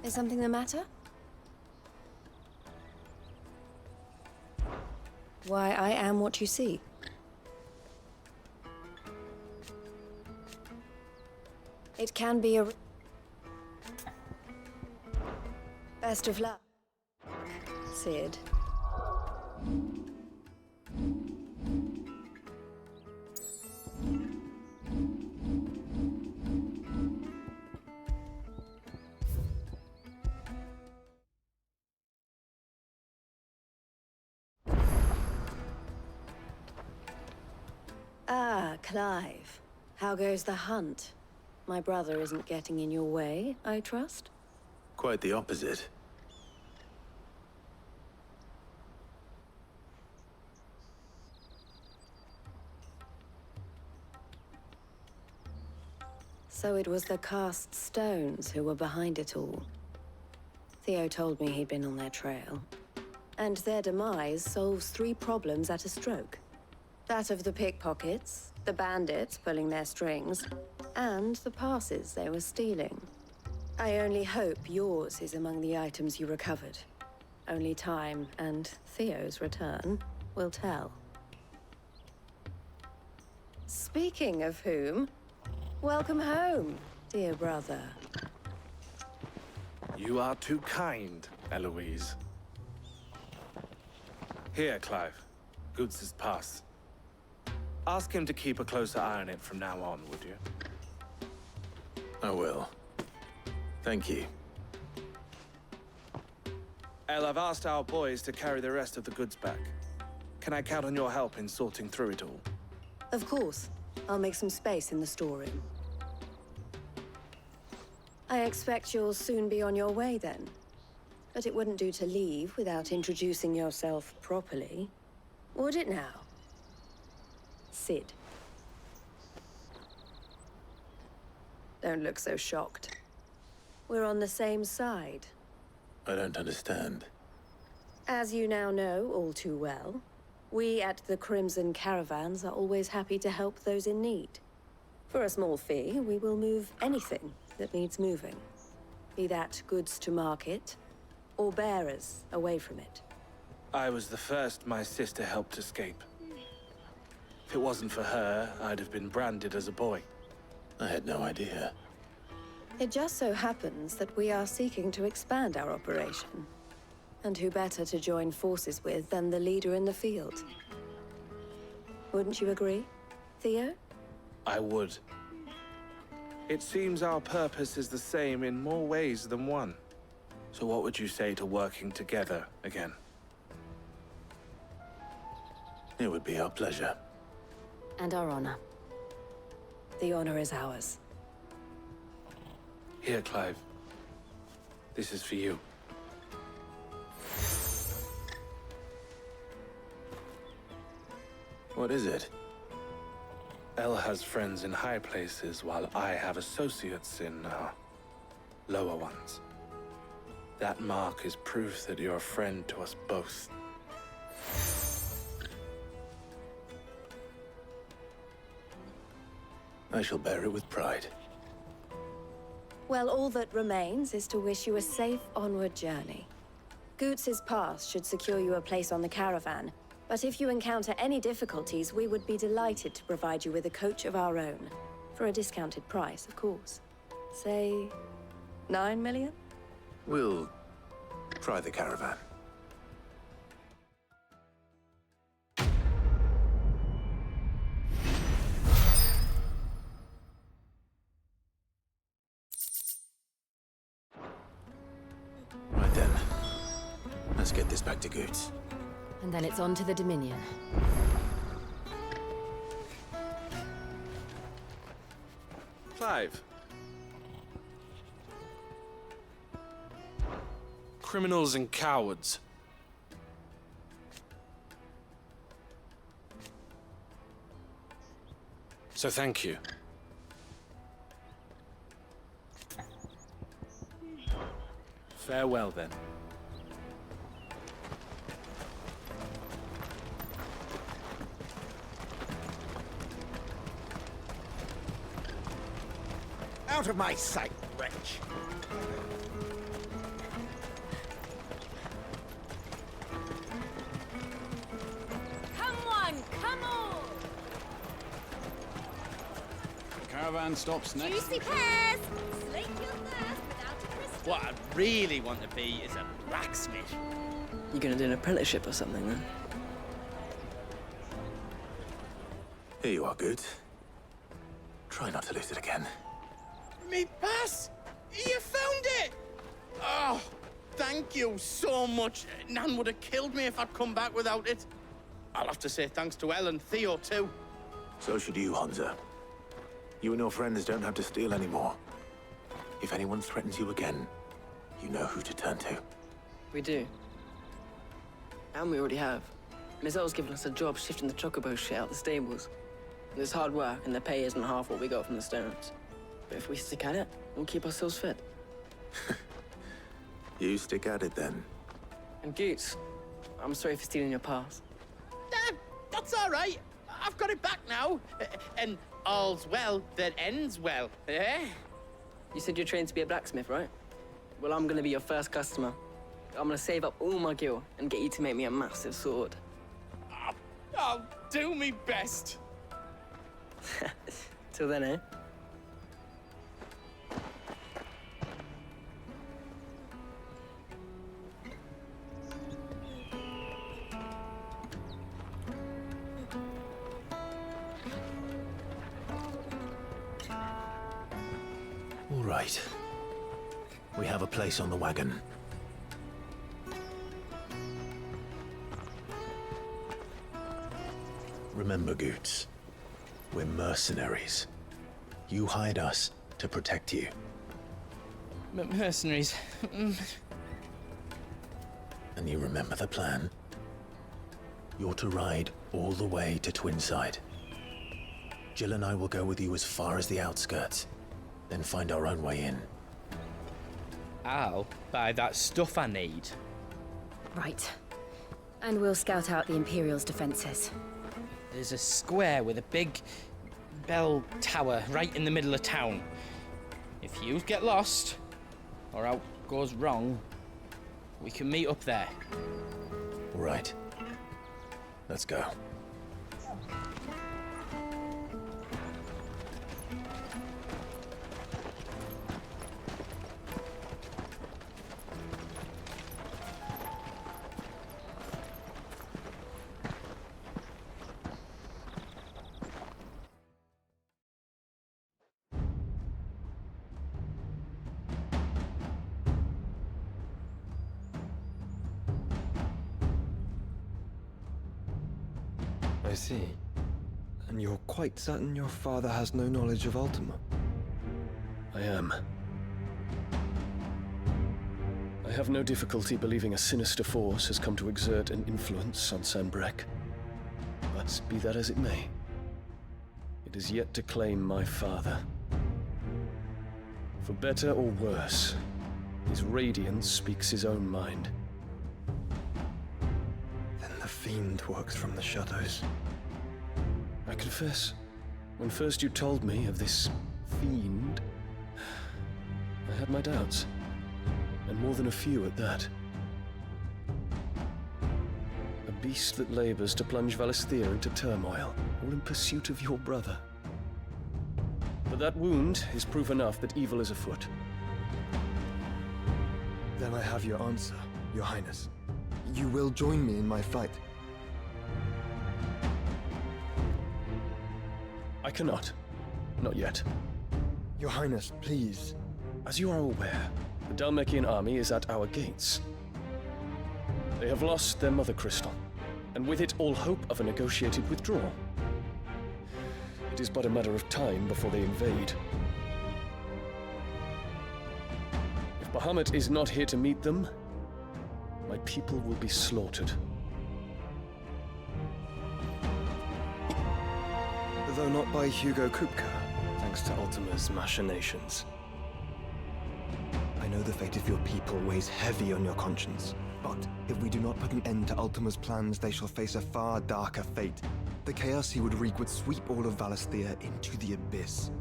Is something the matter? Why, I am what you see. It can be a... Best of luck, Sid. Clive, how goes the hunt? My brother isn't getting in your way, I trust? Quite the opposite. So it was the cast stones who were behind it all. Theo told me he'd been on their trail. And their demise solves 3 problems at a stroke. That of the pickpockets, the bandits pulling their strings, and the passes they were stealing. I only hope yours is among the items you recovered. Only time and Theo's return will tell. Speaking of whom, welcome home, dear brother. You are too kind, Eloise. Here, Clive. Goots' pass. Ask him to keep a closer eye on it from now on, would you? I will. Thank you. El, I've asked our boys to carry the rest of the goods back. Can I count on your help in sorting through it all? Of course. I'll make some space in the storeroom. I expect you'll soon be on your way then. But it wouldn't do to leave without introducing yourself properly. Would it now? Sid. Don't look so shocked. We're on the same side. I don't understand. As you now know all too well, we at the Crimson Caravans are always happy to help those in need. For a small fee, we will move anything that needs moving. Be that goods to market, or bearers away from it. I was the first my sister helped escape. If it wasn't for her, I'd have been branded as a boy. I had no idea. It just so happens that we are seeking to expand our operation. And who better to join forces with than the leader in the field? Wouldn't you agree, Theo? I would. It seems our purpose is the same in more ways than one. So what would you say to working together again? It would be our pleasure. And our honor. The honor is ours. Here, Clive. This is for you. What is it? El has friends in high places, while I have associates in, lower ones. That mark is proof that you're a friend to us both. I shall bear it with pride. Well, all that remains is to wish you a safe onward journey. Goots' pass should secure you a place on the caravan, but if you encounter any difficulties, we would be delighted to provide you with a coach of our own. For a discounted price, of course. Say, 9 million? We'll try the caravan. Right then. Let's get this back to Goots. And then it's on to the Dominion. Clive. Criminals and cowards. So thank you. Farewell, then. Out of my sight, wretch! Come on, come on! The caravan stops next. Juicy pears! Slake your thirst without a crystal. What I really want to be is a blacksmith. You gonna do an apprenticeship or something, then? Here you are, Goots. Try not to lose it again. Me pass! You found it! Oh, thank you so much. Nan would have killed me if I'd come back without it. I'll have to say thanks to El and Theo, too. So should you, Hansa. You and your friends don't have to steal anymore. If anyone threatens you again, you know who to turn to. We do. And we already have. Mizelle's given us a job shifting the chocobo shit out the stables. It's hard work, and the pay isn't half what we got from the stones. But if we stick at it, we'll keep ourselves fit. You stick at it, then. And Goots, I'm sorry for stealing your pass. That's all right. I've got it back now. And all's well that ends well, eh? You said you're trained to be a blacksmith, right? Well, I'm gonna be your first customer. I'm gonna save up all my gil and get you to make me a massive sword. I'll do me best. Till then, eh? All right. We have a place on the wagon. Remember, Goots, we're mercenaries. You hired us to protect you. Mercenaries. And you remember the plan? You're to ride all the way to Twinside. Jill and I will go with you as far as the outskirts, then find our own way in. I'll buy that stuff I need. Right. And we'll scout out the Imperial's defenses. There's a square with a big bell tower right in the middle of town. If you get lost, or out goes wrong, we can meet up there. All right. Let's go. I see. And you're quite certain your father has no knowledge of Ultima? I am. I have no difficulty believing a sinister force has come to exert an influence on Sanbreque. But be that as it may, it is yet to claim my father. For better or worse, his radiance speaks his own mind. Then the fiend works from the shadows. I confess, when first you told me of this fiend, I had my doubts, and more than a few at that. A beast that labors to plunge Valisthea into turmoil, all in pursuit of your brother. But that wound is proof enough that evil is afoot. Then I have your answer, Your Highness. You will join me in my fight. I cannot. Not yet. Your Highness, please. As you are aware, the Dhalmekian army is at our gates. They have lost their mother crystal, and with it all hope of a negotiated withdrawal. It is but a matter of time before they invade. If Bahamut is not here to meet them, my people will be slaughtered. Though not by Hugo Kupka, thanks to Ultima's machinations. I know the fate of your people weighs heavy on your conscience, but if we do not put an end to Ultima's plans, they shall face a far darker fate. The chaos he would wreak would sweep all of Valisthea into the abyss.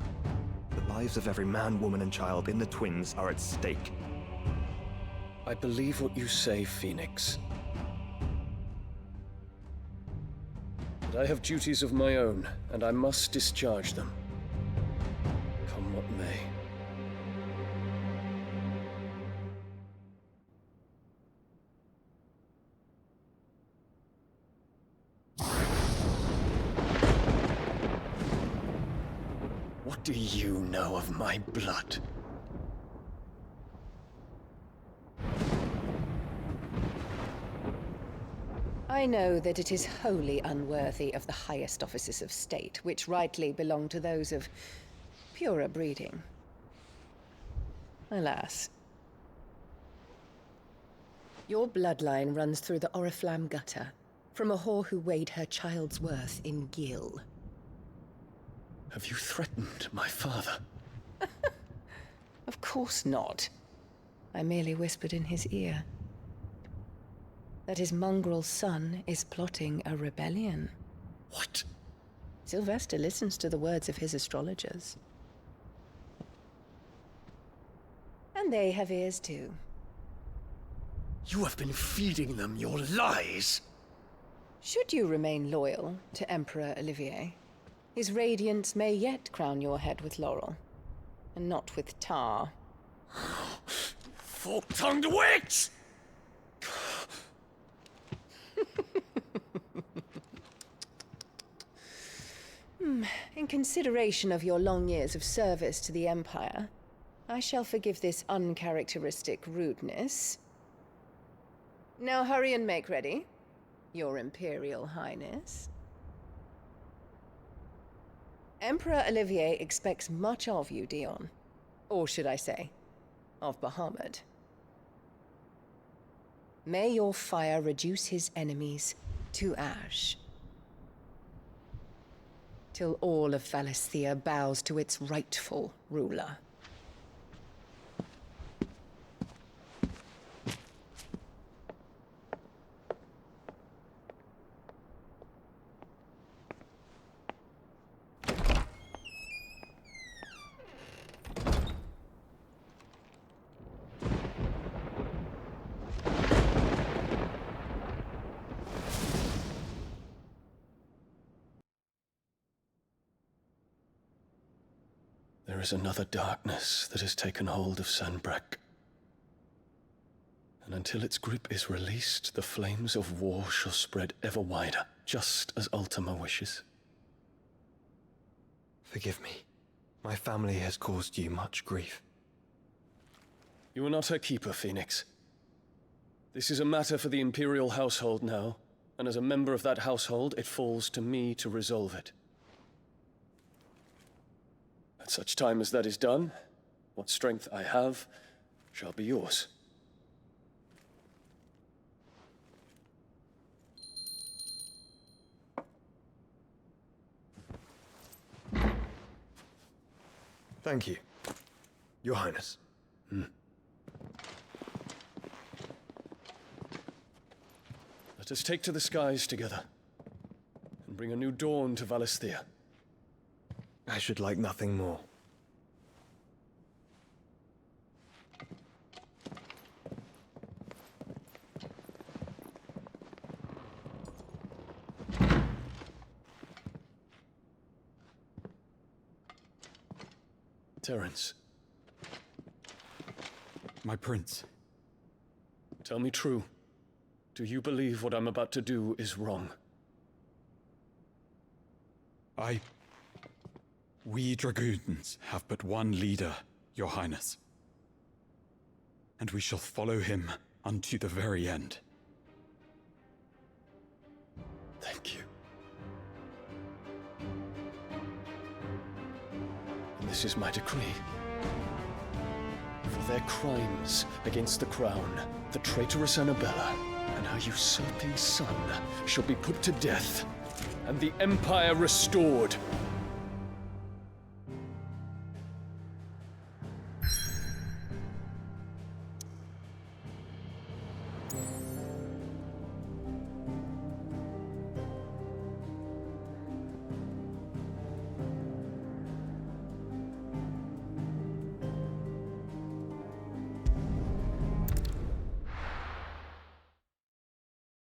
The lives of every man, woman, and child in the Twins are at stake. I believe what you say, Phoenix. But I have duties of my own, and I must discharge them. Come what may. What do you know of my blood? I know that it is wholly unworthy of the highest offices of state, which rightly belong to those of purer breeding. Alas. Your bloodline runs through the Oriflamme gutter, from a whore who weighed her child's worth in gil. Have you threatened my father? Of course not. I merely whispered in his ear that his mongrel son is plotting a rebellion. What? Sylvester listens to the words of his astrologers. And they have ears too. You have been feeding them your lies! Should you remain loyal to Emperor Olivier, his radiance may yet crown your head with laurel, and not with tar. Fork-tongued witch! In consideration of your long years of service to the Empire, I shall forgive this uncharacteristic rudeness. Now hurry and make ready, Your Imperial Highness. Emperor Olivier expects much of you, Dion. Or should I say, of Bahamut. May your fire reduce his enemies to ash, till all of Valisthea bows to its rightful ruler. There is another darkness that has taken hold of Sanbreque. And until its grip is released, the flames of war shall spread ever wider, just as Ultima wishes. Forgive me. My family has caused you much grief. You are not her keeper, Phoenix. This is a matter for the Imperial household now, and as a member of that household, it falls to me to resolve it. At such time as that is done, what strength I have shall be yours. Thank you, Your Highness. Let us take to the skies together, and bring a new dawn to Valisthea. I should like nothing more. Terence. My prince. Tell me true. Do you believe what I'm about to do is wrong? We dragoons have but one leader, Your Highness. And we shall follow him unto the very end. Thank you. And this is my decree. For their crimes against the crown, the traitorous Annabella and her usurping son shall be put to death, and the Empire restored.